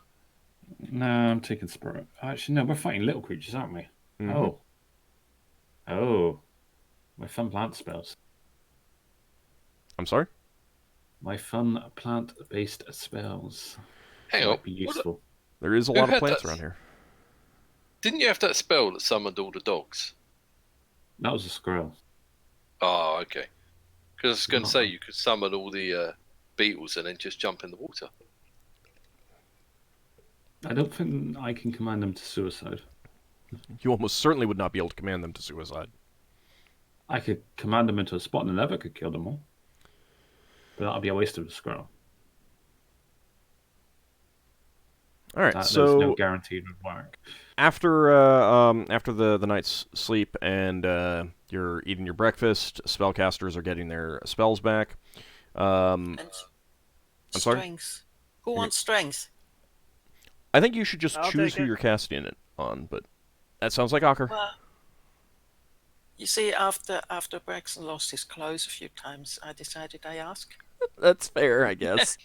S7: No, I'm taking spirit. Actually, no, we're fighting little creatures, aren't we? Mm-hmm. Oh. My fun plant spells.
S1: I'm sorry?
S7: My fun plant-based spells.
S3: Hang on.
S7: Might be useful.
S1: There is a lot of plants around here.
S3: Didn't you have that spell that summoned all the dogs?
S7: That was a squirrel.
S3: Oh, okay. Because I was going to say you could summon all the beetles and then just jump in the water.
S7: I don't think I can command them to suicide.
S1: You almost certainly would not be able to command them to suicide.
S7: I could command them into a spot and the lever could kill them all. But that would be a waste of the scroll.
S1: All right,
S7: There's
S1: so
S7: no guaranteed would work.
S1: After the night's sleep and you're eating your breakfast, spellcasters are getting their spells back. I'm sorry?
S6: Strength. Who wants strength?
S1: I think you should just
S5: I'll
S1: choose
S5: take
S1: who
S5: it.
S1: you're casting it on, but that sounds like Ockar.
S6: Well, you see, after Braxon lost his clothes a few times, I decided I ask.
S1: That's fair, I guess.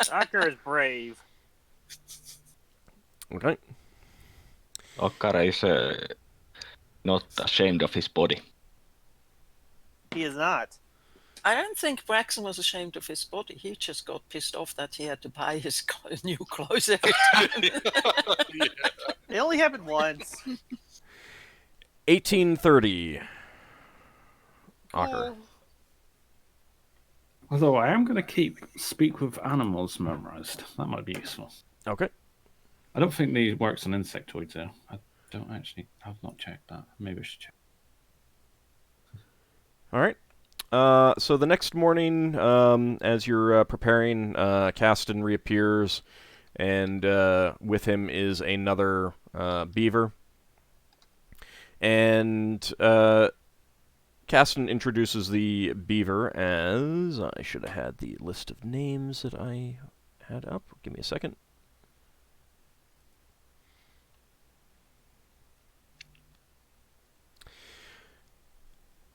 S5: Ockar is brave.
S1: Okay.
S4: Ockar is not ashamed of his body.
S5: He is not.
S6: I don't think Braxon was ashamed of his body. He just got pissed off that he had to buy his new clothes every time.
S3: Yeah.
S5: It only happened once.
S1: 1830. Ockar.
S7: Although I am going to speak with animals memorized. That might be useful.
S1: Okay.
S7: I don't think these works on insectoids though. I've not checked that. Maybe I should check.
S1: All right. So the next morning, as you're preparing, Caston reappears, and with him is another beaver. And Caston introduces the beaver as... I should have had the list of names that I had up. Give me a second.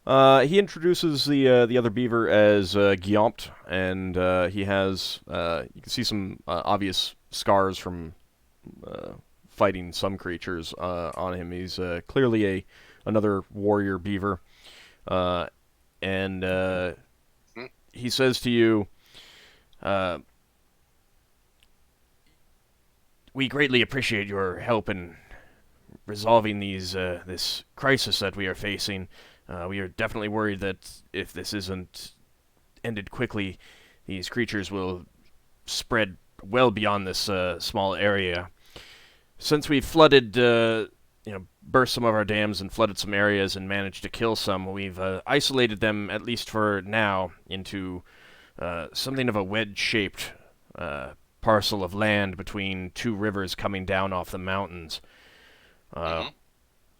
S1: He introduces the other beaver as Giompt, and he has you can see some obvious scars from fighting some creatures on him. He's clearly another warrior beaver, and he says to you, "We greatly appreciate your help in resolving this crisis that we are facing. We are definitely worried that if this isn't ended quickly, these creatures will spread well beyond this small area. Since we flooded, burst some of our dams and flooded some areas and managed to kill some, we've isolated them, at least for now, into something of a wedge-shaped parcel of land between two rivers coming down off the mountains.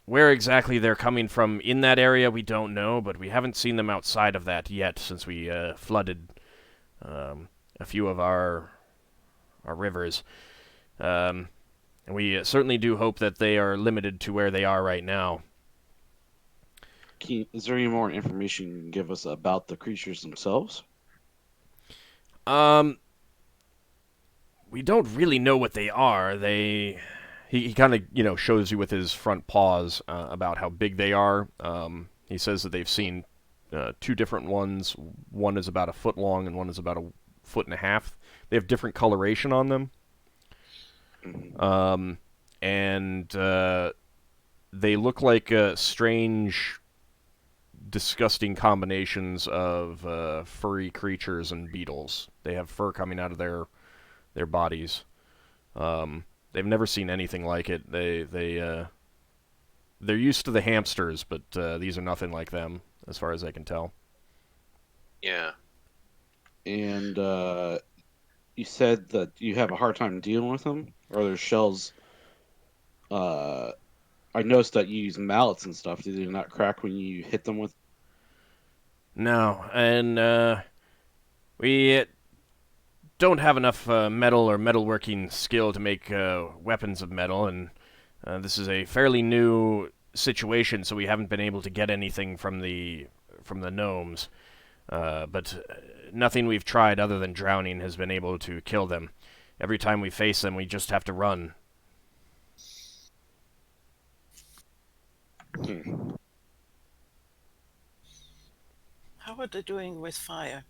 S1: Where exactly they're coming from in that area, we don't know, but we haven't seen them outside of that yet since we flooded a few of our rivers. And we certainly do hope that they are limited to where they are right now.
S2: Is there any more information you can give us about the creatures themselves?
S1: We don't really know what they are. He kind of shows you with his front paws about how big they are. He says that they've seen two different ones. One is about a foot long, and one is about a foot and a half. They have different coloration on them. And they look like strange, disgusting combinations of furry creatures and beetles. They have fur coming out of their bodies. They've never seen anything like it. They're used to the hamsters, but these are nothing like them, as far as I can tell.
S3: Yeah.
S2: And you said that you have a hard time dealing with them? Or their shells... I noticed that you use mallets and stuff. Do they not crack when you hit them with...
S1: No, and we don't have enough metal or metalworking skill to make weapons of metal, and this is a fairly new situation, so we haven't been able to get anything from the gnomes. But nothing we've tried other than drowning has been able to kill them. Every time we face them, we just have to run.
S6: How are they doing with fire?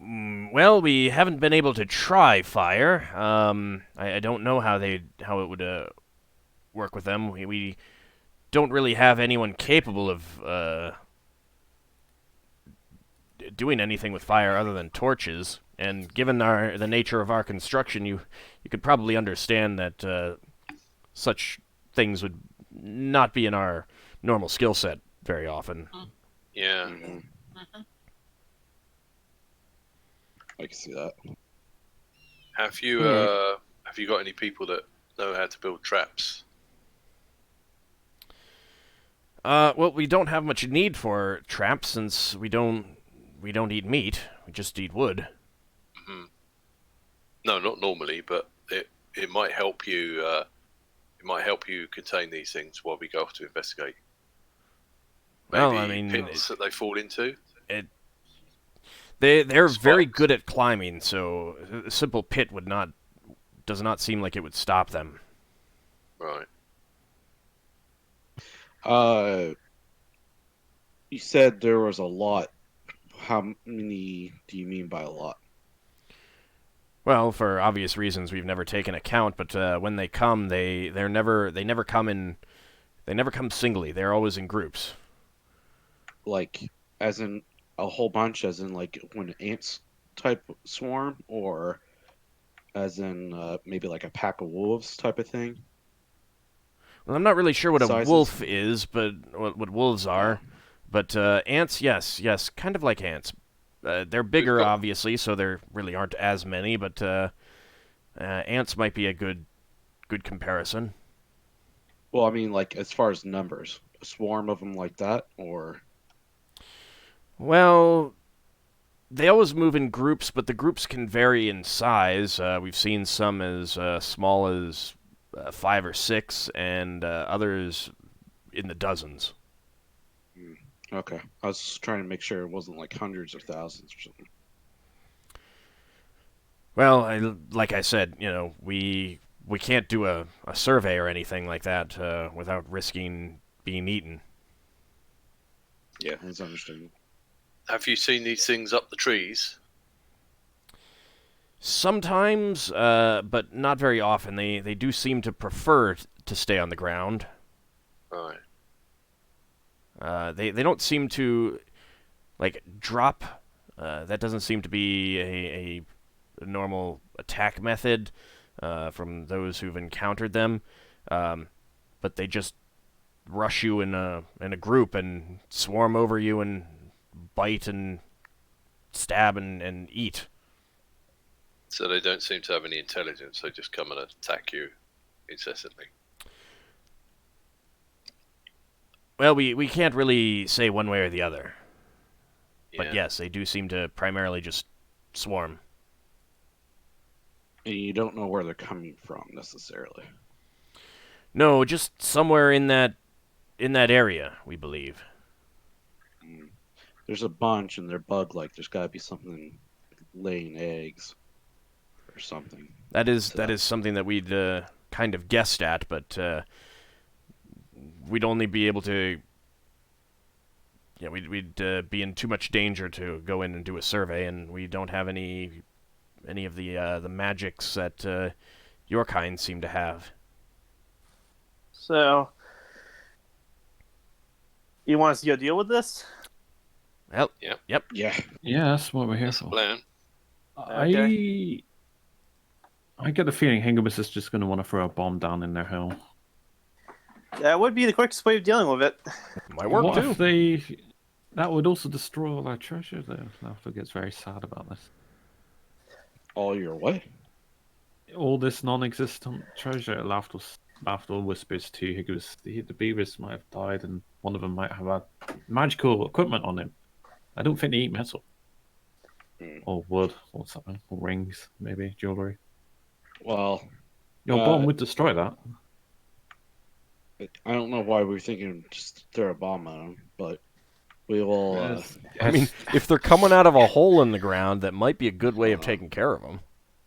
S1: Well, we haven't been able to try fire. I don't know how it would work with them. We don't really have anyone capable of doing anything with fire other than torches. And given the nature of our construction, you could probably understand that such things would not be in our normal skill set very often.
S3: Yeah.
S2: I can see that.
S3: Have you got any people that know how to build traps?
S1: Well, we don't have much need for traps since we don't eat meat. We just eat wood.
S3: Mm-hmm. No, not normally, but it might help you. It might help you contain these things while we go off to investigate. Maybe
S1: Well, I mean,
S3: pits that they fall into.
S1: They're
S3: Spikes.
S1: very good at climbing, so a simple pit does not seem like it would stop them.
S3: Right.
S2: You said there was a lot. How many do you mean by a lot?
S1: Well, for obvious reasons, we've never taken account. But when they come, they never come singly. They're always in groups.
S2: Like, as in a whole bunch, as in like when ants type swarm, or as in maybe like a pack of wolves type of thing?
S1: Well, I'm not really sure what a
S2: Sizes?
S1: wolf is, but what wolves are. But ants, yes, kind of like ants. They're bigger,
S3: got-
S1: obviously, so there really aren't as many. But ants might be a good comparison.
S2: Well, I mean, like as far as numbers, a swarm of them like that, or
S1: Well, they always move in groups, but the groups can vary in size. We've seen some as small as 5 or 6, and others in the dozens.
S2: okay. I was just trying to make sure it wasn't like hundreds or thousands or something.
S1: Well, like I said, we can't do a survey or anything like that without risking being eaten.
S2: Yeah, that's understandable.
S3: Have you seen these things up the trees?
S1: Sometimes, but not very often. They do seem to prefer to stay on the ground.
S3: Right.
S1: They don't seem to drop. That doesn't seem to be a normal attack method from those who've encountered them. But they just rush you in a group and swarm over you and bite and stab and eat.
S3: So they don't seem to have any intelligence. They just come and attack you incessantly.
S1: Well, we can't really say one way or the other.
S3: Yeah.
S1: But yes, they do seem to primarily just swarm.
S2: And you don't know where they're coming from necessarily.
S1: No, just somewhere in in that area, we believe.
S2: There's a bunch, and they're bug-like. There's got to be something laying eggs or something.
S1: That is something that we'd kind of guessed at, but we'd only be able to. Yeah, we'd be in too much danger to go in and do a survey, and we don't have any of the magics that your kind seem to have.
S5: So, you want us to go deal with this?
S1: Well,
S3: Yep.
S1: Yep.
S2: Yeah.
S7: Yeah, that's what we're here for.
S3: Plan.
S5: Okay.
S7: I get the feeling Higgimus is just going to want to throw a bomb down in their hill.
S5: That would be the quickest way of dealing with it.
S1: Might work
S7: What
S1: too.
S7: if that would also destroy all our treasure, though? Lafdul gets very sad about this.
S2: All your what?
S7: All this non-existent treasure. Lafdul whispers to Higgimus, the beavers might have died, and one of them might have had magical equipment on him. I don't think they eat metal. Or wood, or something. Or rings, maybe, jewellery.
S2: Well,
S7: Your bomb would destroy that.
S2: I don't know why we're thinking just throw a bomb at them, but we will.
S1: I mean, if they're coming out of a hole in the ground, that might be a good way of taking care of them.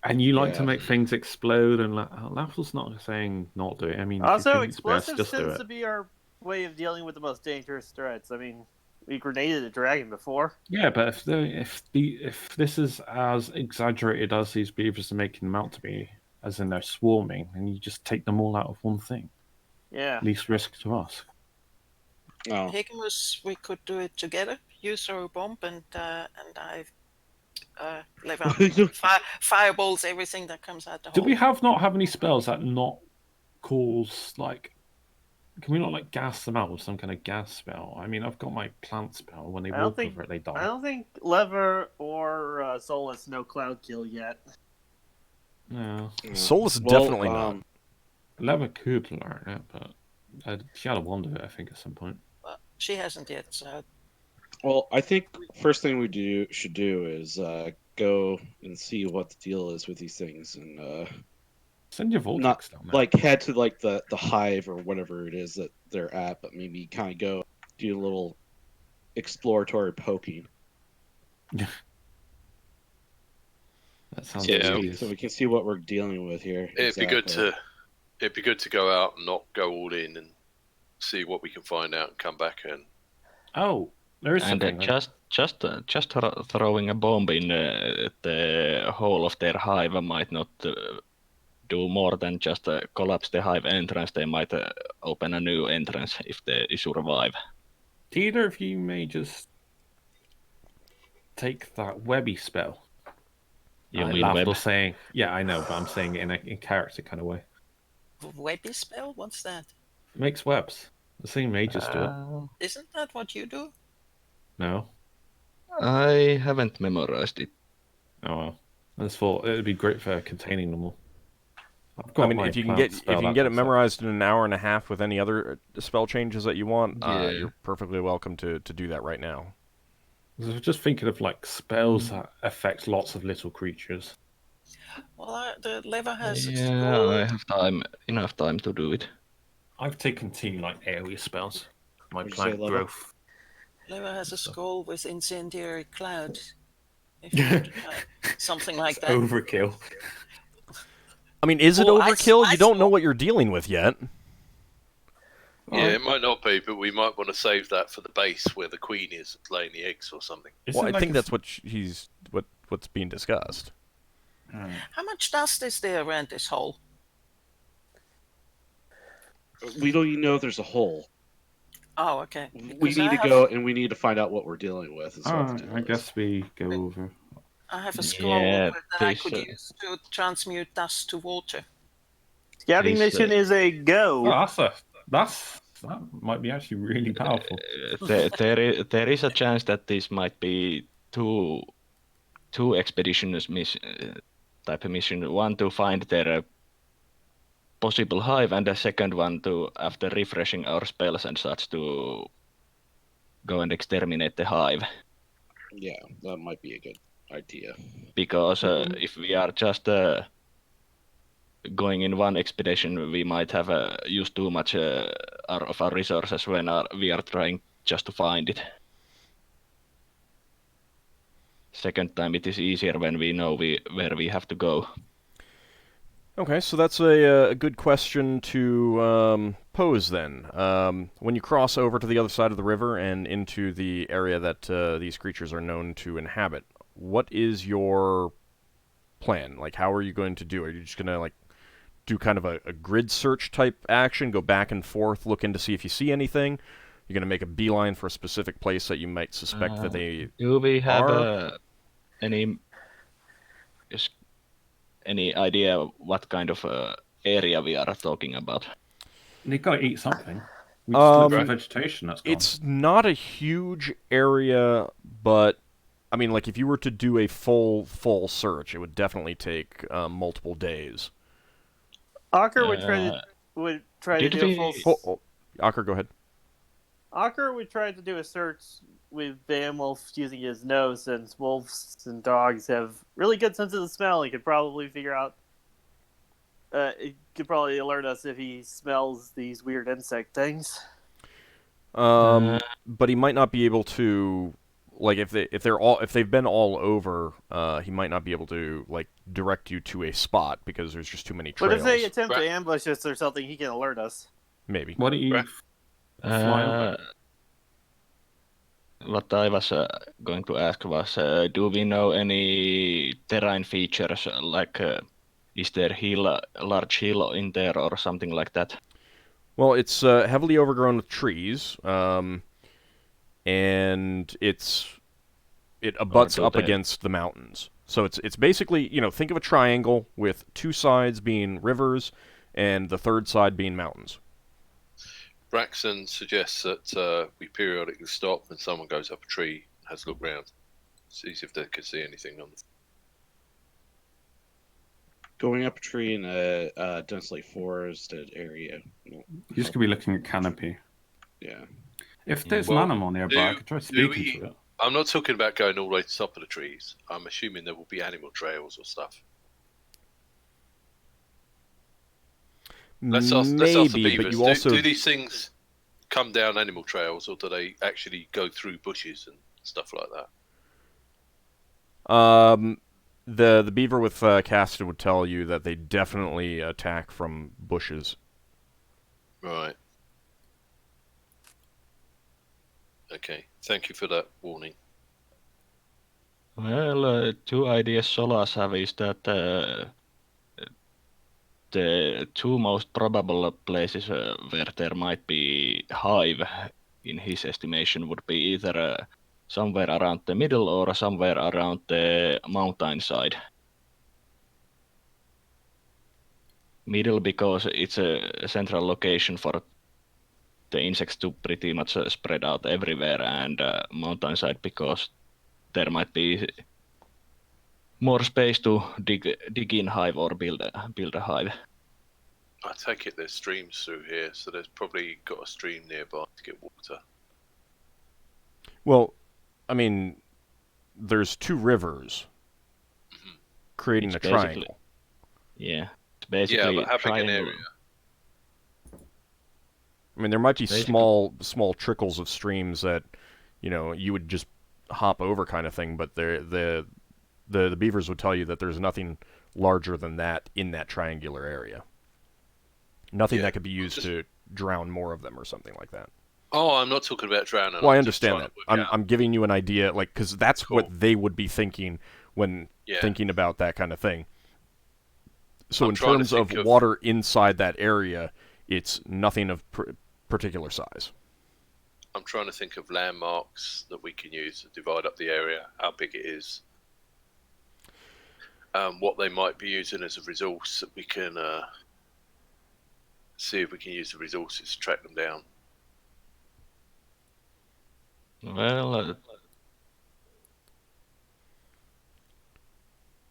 S7: And you like to
S2: Yeah.
S7: make things explode, and Lafdul's not saying not do it. I mean, if you
S5: Also,
S7: think it's best,
S5: explosives
S7: just do
S5: tends
S7: it.
S5: to be our way of dealing with the most dangerous threats. I mean, we grenaded a dragon before.
S7: Yeah, but if this is as exaggerated as these beavers are making them out to be, as in they're swarming, and you just take them all out of one thing,
S5: Yeah.
S7: least risk to us.
S2: Oh,
S6: Higgimus, we could do it together. You throw a bomb, and I live out fireballs everything that comes out the
S7: Do
S6: hole.
S7: we not have any spells that not cause like? Can we not like gas them out with some kind of gas spell? I mean, I've got my plant spell. When they
S5: I don't
S7: walk
S5: think-
S7: over it, they
S5: I
S7: die.
S5: don't think Lever or Solas know cloud kill yet.
S7: No,
S1: Solas
S2: well,
S1: definitely not.
S7: Lever could learn it, but she had a wand of it, I think, at some point.
S6: Well, she hasn't yet, so
S2: Well, I think first thing we should do is go and see what the deal is with these things, and
S7: Send your vortex
S2: not
S7: down there.
S2: like head to like the hive or whatever it is that they're at, but maybe kind of go do a little exploratory poking,
S7: That sounds
S3: Yeah.
S7: tedious.
S2: so we can see what we're dealing with here.
S3: It'd be good to go out and not go all in and see what we can find out and come back and
S7: Oh, there is
S4: And
S7: something.
S4: just throwing a bomb in the hole of their hive might not do more than just collapse the hive entrance. They might open a new entrance if they survive.
S7: Either of you may just take that webby spell.
S4: You mean
S7: Lafdul
S4: web?
S7: saying, yeah, I know, but I'm saying it in a character kind of way.
S6: webby spell. What's that?
S7: It makes webs. The same mages do it.
S6: Isn't that what you do?
S7: No.
S4: I haven't memorized it.
S7: Oh well. I just thought it would be great for containing them all. I've
S1: I
S7: got
S1: mean,
S7: my
S1: if you can
S7: plant
S1: get
S7: spell, that
S1: it
S7: does that.
S1: memorized in an hour and a half with any other spell changes that you want,
S4: Yeah.
S1: you're perfectly welcome to do that right now.
S7: I was just thinking of like spells that affect lots of little creatures.
S6: Well, the lever has a
S4: Yeah,
S6: scroll.
S4: I have enough time to do it.
S7: I've taken 2 like area spells. My
S2: What'd you say,
S7: plant
S2: Leva?
S7: growth.
S6: Lever has a skull with incendiary cloud. If you want to try something like that.
S7: Overkill.
S1: I mean, is it
S6: Well, I
S1: overkill? You don't know
S6: saw-
S1: what you're dealing with yet.
S3: yeah, it might not be, but we might want to save that for the base where the queen is laying the eggs or something.
S1: Well, I think that's what's being discussed.
S6: How much dust is there around this hole?
S2: We don't even know if there's a hole.
S6: Oh, okay.
S2: We
S6: Because
S2: need
S6: I
S2: to
S6: have-
S2: go and we need to find out what we're dealing with. is what the deal
S7: I
S2: is.
S7: guess we go over.
S6: I have a scroll
S4: Yeah,
S6: that I could
S4: this,
S6: use to transmute dust to water.
S5: Scouting
S4: Please,
S5: mission is a go.
S7: Oh, that might be actually really powerful.
S4: There is a chance that this might be two expeditions type of mission. One to find their possible hive, and the second one to, after refreshing our spells and such, to go and exterminate the hive.
S2: Yeah, that might be a good idea.
S4: Because if we are just going in one expedition, we might have used too much of our resources when we are trying just to find it. Second time it is easier when we know where we have to go.
S1: Okay, so that's a good question to pose then. When you cross over to the other side of the river and into the area that these creatures are known to inhabit, what is your plan? Like, how are you going to do it? Are you just going to, like, do kind of a grid search type action, go back and forth, look in to see if you see anything? You're going to make a beeline for a specific place that you might suspect that they
S4: Do we have
S1: are?
S4: any idea what kind of area we are talking about?
S7: They got to eat something. We just look for
S1: Um,
S7: vegetation that's gone.
S1: It's not a huge area, but I mean, like, if you were to do a full search, it would definitely take multiple days.
S5: Ockar would try to
S4: did
S5: do a
S4: we-
S5: full.
S1: Ockar, go ahead.
S5: Ockar would try to do a search with Beowulf using his nose, since wolves and dogs have really good sense of the smell. He could probably figure out. He could probably alert us if he smells these weird insect things.
S1: But he might not be able to, like, if they've been all over, he might not be able to, like, direct you to a spot because there's just too many trails.
S5: But if they attempt to
S3: Right.
S5: ambush us or something, he can alert us.
S1: Maybe.
S7: Why don't you
S3: Right.
S7: fly over?
S4: What I was going to ask was, do we know any terrain features, like is there a large hill in there or something like that?
S1: Well, it's heavily overgrown with trees, and it abuts up against the mountains. So it's basically, think of a triangle with two sides being rivers and the third side being mountains.
S3: Braxon suggests that we periodically stop when someone goes up a tree and has a look round, sees if they can see anything on the.
S2: Going up a tree in a densely forested area.
S7: You just could be looking at canopy.
S2: Yeah.
S7: If there's
S3: Well,
S7: an animal nearby, I could try speaking to it.
S3: I'm not talking about going all the way to the top of the trees. I'm assuming there will be animal trails or stuff. Let's ask the
S1: Maybe,
S3: beavers.
S1: but you also
S3: do these things come down animal trails, or do they actually go through bushes and stuff like that?
S1: the beaver with casted would tell you that they definitely attack from bushes.
S3: Right. Okay. Thank you for that warning.
S4: Well, two ideas Solas have is that the two most probable places where there might be hive, in his estimation, would be either somewhere around the middle or somewhere around the mountainside. Middle because it's a central location for the insects to pretty much spread out everywhere, and mountainside because there might be more space to dig in hive or build a hive.
S3: I take it there's streams through here, so there's probably got a stream nearby to get water.
S1: Well, I mean, there's two rivers creating
S4: It's
S1: a triangle.
S4: Yeah, it's basically
S3: Yeah, but having an
S4: triangle.
S3: area.
S1: I mean, there might be
S4: Basically-
S1: small trickles of streams that, you would just hop over kind of thing, but the beavers would tell you that there's nothing larger than that in that triangular area. Nothing
S3: Yeah,
S1: that could be used to drown more of them or something like that.
S3: Oh, I'm not talking about drowning.
S1: Well, I
S3: I'm just
S1: understand
S3: trying
S1: that.
S3: to work
S1: I'm
S3: out.
S1: giving you an idea, like, because that's
S3: Cool.
S1: what they would be thinking when
S3: Yeah.
S1: thinking about that kind of thing. So
S3: I'm
S1: in
S3: trying to
S1: terms of
S3: think of-
S1: water inside that area, it's nothing of particular size.
S3: I'm trying to think of landmarks that we can use to divide up the area, how big it is, what they might be using as a resource that we can see if we can use the resources to track them down.
S4: Well,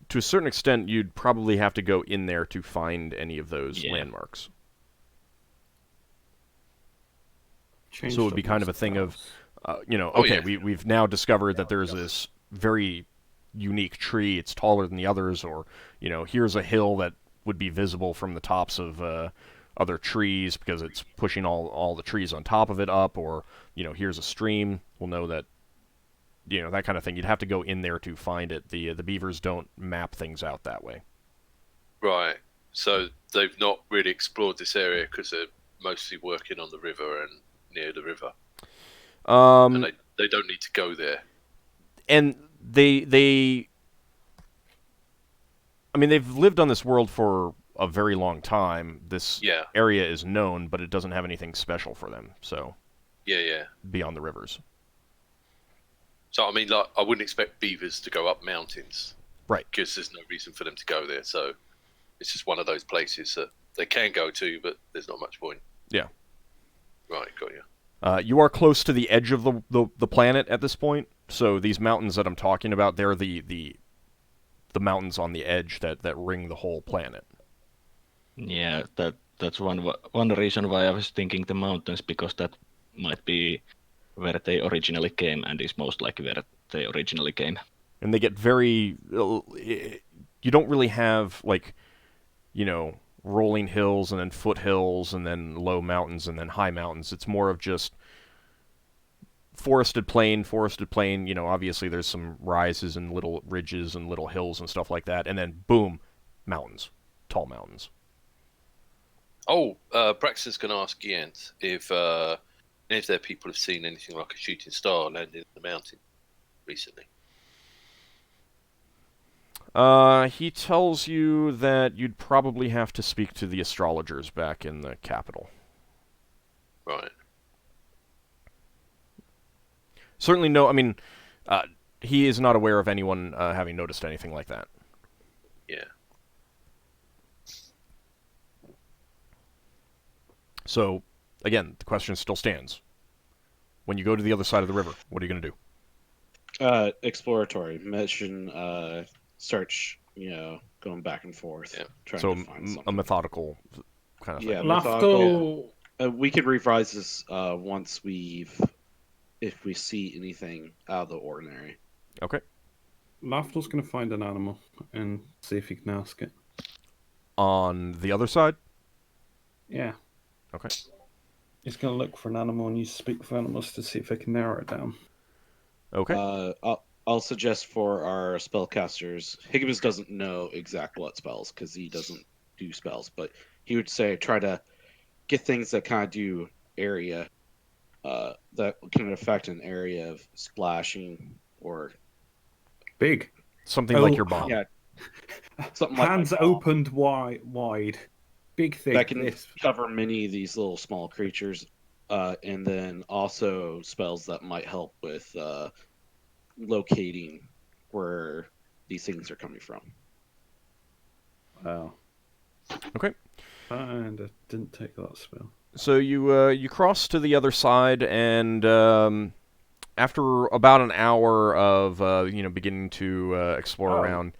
S1: To a certain extent, you'd probably have to go in there to find any of those
S4: Yeah.
S1: landmarks.
S7: Changed
S1: So it would be
S7: up
S1: kind of
S7: my
S1: a thing of,
S7: spells.
S1: okay,
S3: yeah.
S1: we've now discovered that there's this very unique tree. It's taller than the others, or here's a hill that would be visible from the tops of other trees because it's pushing all the trees on top of it up, or here's a stream. We'll know that that kind of thing. You'd have to go in there to find it. The beavers don't map things out that way.
S3: Right. So they've not really explored this area because they're mostly working on the river and near the river. And they don't need to go there.
S1: And they've lived on this world for a very long time. This area is known, but it doesn't have anything special for them. So beyond the rivers.
S3: So I mean, like, I wouldn't expect beavers to go up mountains,
S1: right?
S3: Because there's no reason for them to go there. So it's just one of those places that they can go to, but there's not much point.
S1: Yeah.
S3: Right, got you.
S1: You are close to the edge of the planet at this point. So these mountains that I'm talking about, they're the mountains on the edge that ring the whole planet.
S4: Yeah, that's one reason why I was thinking the mountains, because that might be where they originally came, and is most likely where they originally came.
S1: And they get very... You don't really have, rolling hills and then foothills and then low mountains and then high mountains. It's more of just forested plain. Obviously there's some rises and little ridges and little hills and stuff like that. And then, boom, mountains. Tall mountains.
S3: Oh, Braxon's going to ask Giant if their people have seen anything like a shooting star landing in the mountain recently.
S1: He tells you that you'd probably have to speak to the astrologers back in the capital.
S3: Right.
S1: Certainly he is not aware of anyone having noticed anything like that.
S3: Yeah.
S1: So, again, the question still stands. When you go to the other side of the river, what are you going to
S2: do? Exploratory mission, search, going back and forth.
S1: Yeah.
S2: Trying
S1: so
S2: to find something.
S1: A methodical kind of thing.
S2: Yeah, methodical. We could revise this if we see anything out of the ordinary.
S1: Okay.
S7: Lafdul's going to find an animal and see if he can ask it.
S1: On the other side?
S7: Yeah.
S1: Okay.
S7: He's going to look for an animal and use speak for animals to see if they can narrow it down.
S1: Okay.
S2: I'll suggest for our spellcasters, Higgimus doesn't know exactly what spells because he doesn't do spells, but he would say try to get things that kind of do area, that can affect an area of splashing or
S7: big.
S1: Something like your bomb.
S2: Yeah. Something
S7: Hands
S2: like
S7: opened wide. Big thing.
S2: That can cover many of these little small creatures, and then also spells that might help with locating where these things are coming from.
S7: Wow.
S1: Okay.
S7: And I didn't take that spell.
S1: So you cross to the other side, and after about an hour of beginning to explore around,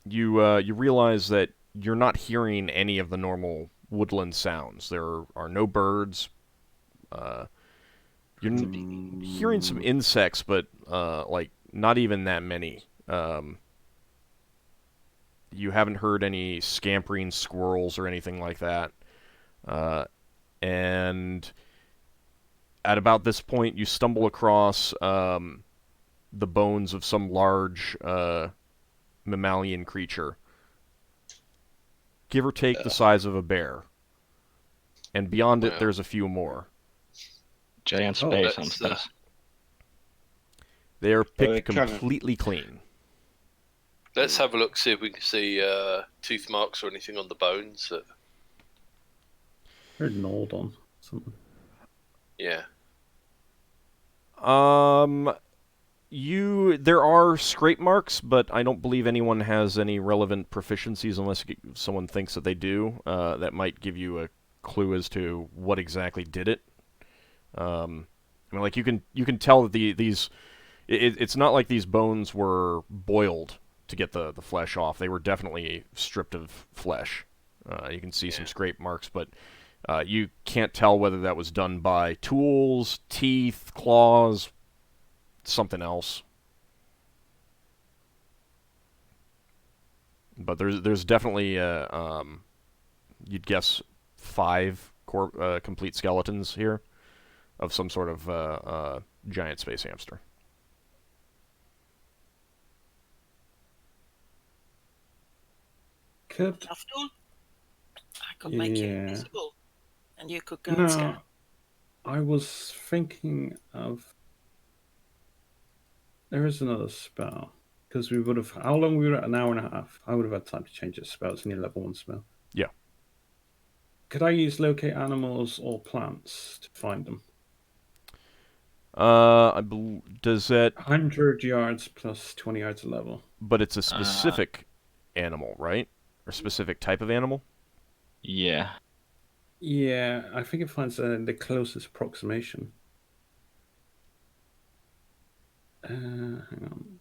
S1: you realize that you're not hearing any of the normal woodland sounds. There are no birds. You're hearing some insects, but not even that many. You haven't heard any scampering squirrels or anything like that. And at about this point, you stumble across the bones of some large mammalian creature, give or take the size of a bear. And beyond it, there's a few more.
S4: Giant space hamsters.
S1: They are picked completely clean.
S3: Let's have a look, see if we can see tooth marks or anything on the bones.
S7: Heard gnawed on something.
S3: Yeah.
S1: There are scrape marks, but I don't believe anyone has any relevant proficiencies unless someone thinks that they do. That might give you a clue as to what exactly did it. You can tell that these. It's not like these bones were boiled to get the flesh off. They were definitely stripped of flesh. You can see some scrape marks, but you can't tell whether that was done by tools, teeth, claws, something else. But there's definitely you'd guess 5 complete skeletons here of some sort of giant space hamster.
S7: Could
S6: Lafdul, I could make you invisible, and you could go and
S7: no,
S6: scan.
S7: I was thinking of there is another spell because we would have how long we were at an hour and a half. I would have had time to change the spell. It's only a level 1 spell.
S1: Yeah.
S7: Could I use locate animals or plants to find them?
S1: Does that?
S7: 100 yards plus 20 yards of level.
S1: But it's a specific animal, right? Or specific type of animal?
S4: Yeah.
S7: Yeah, I think it finds the closest approximation. Hang on.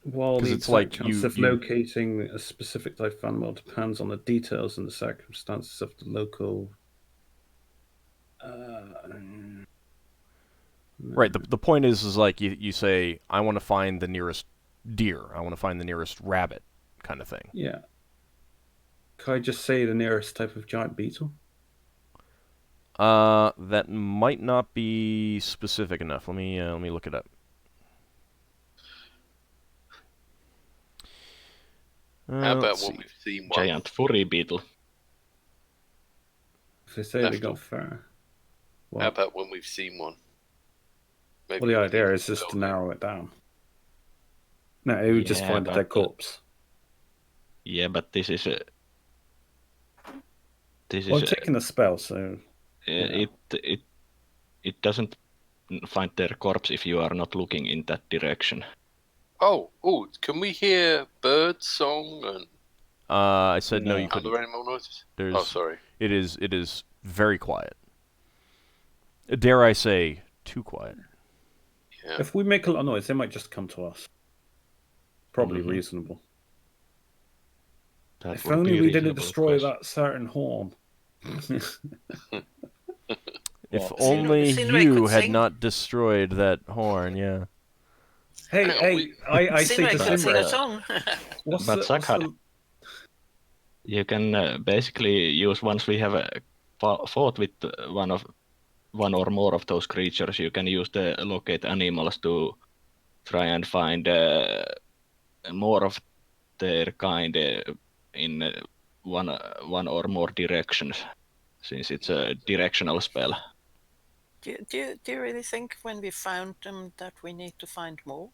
S7: While the
S1: it's like
S7: chance of locating a specific type of animal depends on the details and the circumstances of the local.
S1: Right. The point is like you say, I want to find the nearest deer. I want to find the nearest rabbit, kind of thing.
S7: Yeah. Can I just say the nearest type of giant beetle?
S1: That might not be specific enough. Let me look it up.
S3: How about when we've seen one?
S4: Giant furry beetle.
S7: If they say they go far.
S3: How about when we've seen one?
S7: Maybe the idea is just to narrow it down. No, it would just find a dead corpse.
S4: Yeah, but this is
S7: I'm taking a spell, so
S4: it doesn't find their corpse if you are not looking in that direction.
S3: Oh, can we hear bird song and?
S1: I said no. You couldn't.
S3: Other animal noises? Sorry.
S1: It is very quiet. Dare I say, too quiet.
S3: Yeah.
S7: If we make a lot of noise, they might just come to us. Probably reasonable. If only we didn't destroy that certain horn.
S1: If only you had not destroyed that horn, yeah.
S7: Hey, I say to Sinrae.
S4: But you can basically use, once we have fought with one or more of those creatures, you can use the locate animals to try and find more of their kind in one or more directions, since it's a directional spell.
S6: Do you really think when we found them that we need to find more?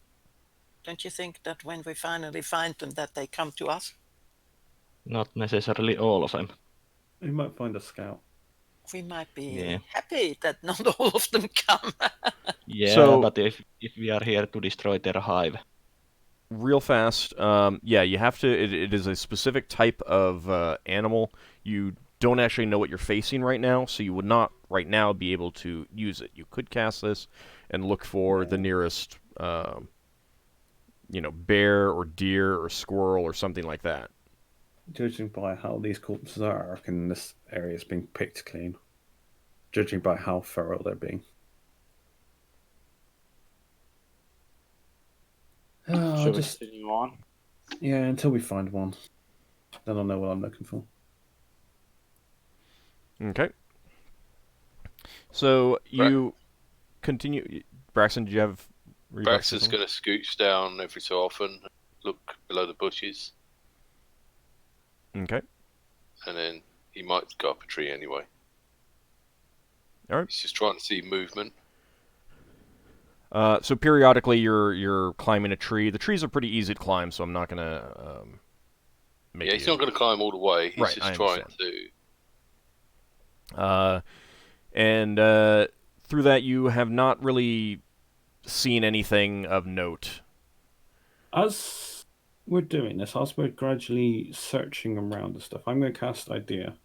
S6: Don't you think that when we finally find them that they come to us?
S4: Not necessarily all of them.
S7: We might find a scout.
S6: We might be happy that not all of them come.
S1: But
S4: if we are here to destroy their hive.
S1: Real fast, you have to. It is a specific type of animal. You don't actually know what you're facing right now, so you would not right now be able to use it. You could cast this and look for the nearest, bear or deer or squirrel or something like that.
S7: Judging by how these corpses are, I reckon this area is being picked clean. Judging by how thorough they're being.
S2: Should we continue on?
S7: Yeah, until we find one. Then I'll know what I'm looking for.
S1: Okay. So you continue. Braxon, did you have...
S3: Braxon's going to scooch down every so often, look below the bushes.
S1: Okay.
S3: And then he might go up a tree anyway.
S1: All right.
S3: He's just trying to see movement.
S1: So periodically you're climbing a tree. The trees are pretty easy to climb, so I'm not going to make
S3: he's not going to climb all the way. He's just trying to...
S1: And through that you have not really seen anything of note.
S7: As we're doing this, as we're gradually searching around and stuff, I'm going to cast Idea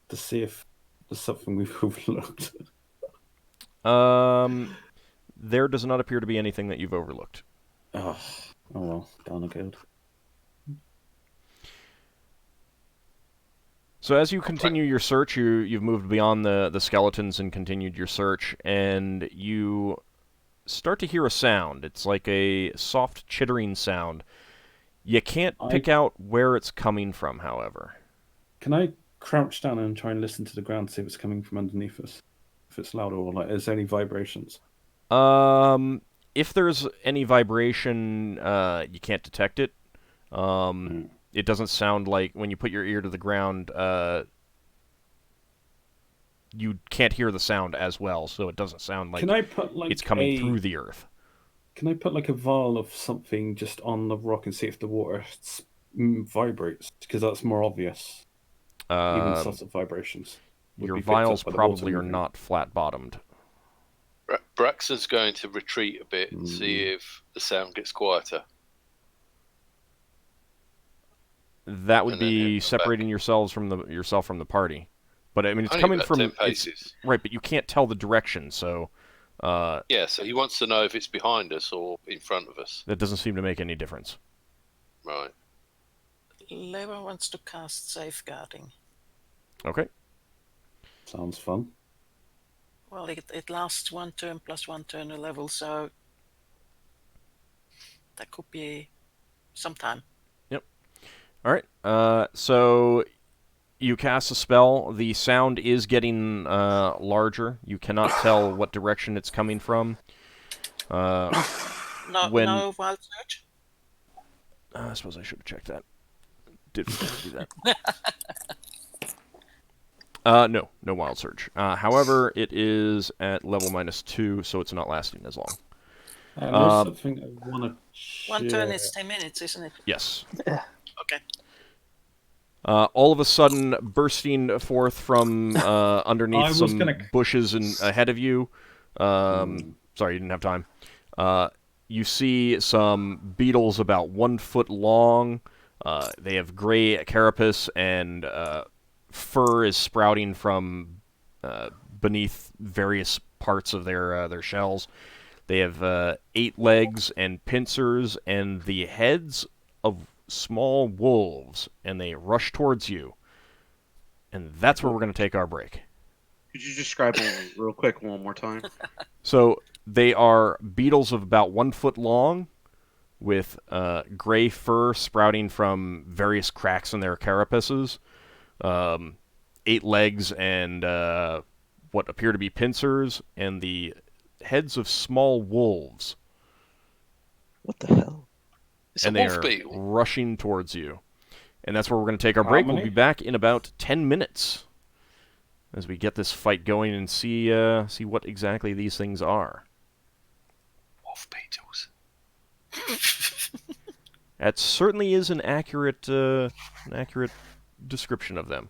S7: to see if there's something we've overlooked.
S1: There does not appear to be anything that you've overlooked.
S7: Oh well, darn good.
S1: So as you continue your search, you've moved beyond the skeletons and continued your search, and you start to hear a sound. It's like a soft chittering sound. You can't pick out where it's coming from, however.
S7: Can I crouch down and try and listen to the ground, see if it's coming from underneath us? If it's loud or like, is there any vibrations?
S1: If there's any vibration, you can't detect it. It doesn't sound like when you put your ear to the ground, you can't hear the sound as well, so it doesn't sound like, it's coming through the earth.
S7: Can I put like a vial of something just on the rock and see if the water vibrates? Because that's more obvious. Even subtle vibrations.
S1: Your vials probably are not flat-bottomed.
S3: Braxon's going to retreat a bit and see if the sound gets quieter.
S1: That would be separating yourself from the party. But I mean, it's
S3: Only
S1: coming
S3: about
S1: from
S3: 10 paces.
S1: right, but you can't tell the direction, so.
S3: Yeah, so he wants to know if it's behind us or in front of us.
S1: That doesn't seem to make any difference.
S3: Right.
S6: Leva wants to cast safeguarding.
S1: Okay.
S7: Sounds fun.
S6: Well, it lasts 1 turn plus 1 turn a level, so that could be some time.
S1: Yep. All right. So you cast a spell. The sound is getting larger. You cannot tell what direction it's coming from.
S6: No wild search?
S1: I suppose I should have checked that. Did forget to do that. No wild surge. However, it is at level -2, so it's not lasting as long.
S7: There's something I want to share.
S6: 1 turn is 10 minutes, isn't it?
S1: Yes.
S6: Okay.
S1: All of a sudden, bursting forth from underneath some bushes and ahead of you. Sorry, you didn't have time. You see some beetles about 1 foot long. They have gray carapace, and fur is sprouting from beneath various parts of their shells. They have 8 legs and pincers, and the heads of small wolves, and they rush towards you. And that's where we're going to take our break.
S2: Could you describe them real quick one more time?
S1: So they are beetles of about 1 foot long, with gray fur sprouting from various cracks in their carapaces, 8 legs and what appear to be pincers, and the heads of small wolves.
S2: What the hell?
S3: It's
S1: and
S3: a
S1: they
S3: wolf
S1: are
S3: beetle.
S1: rushing towards you. And that's where we're going to take our break. We'll be back in about 10 minutes as we get this fight going and see what exactly these things are.
S3: Wolf beetles.
S1: That certainly is an accurate description of them.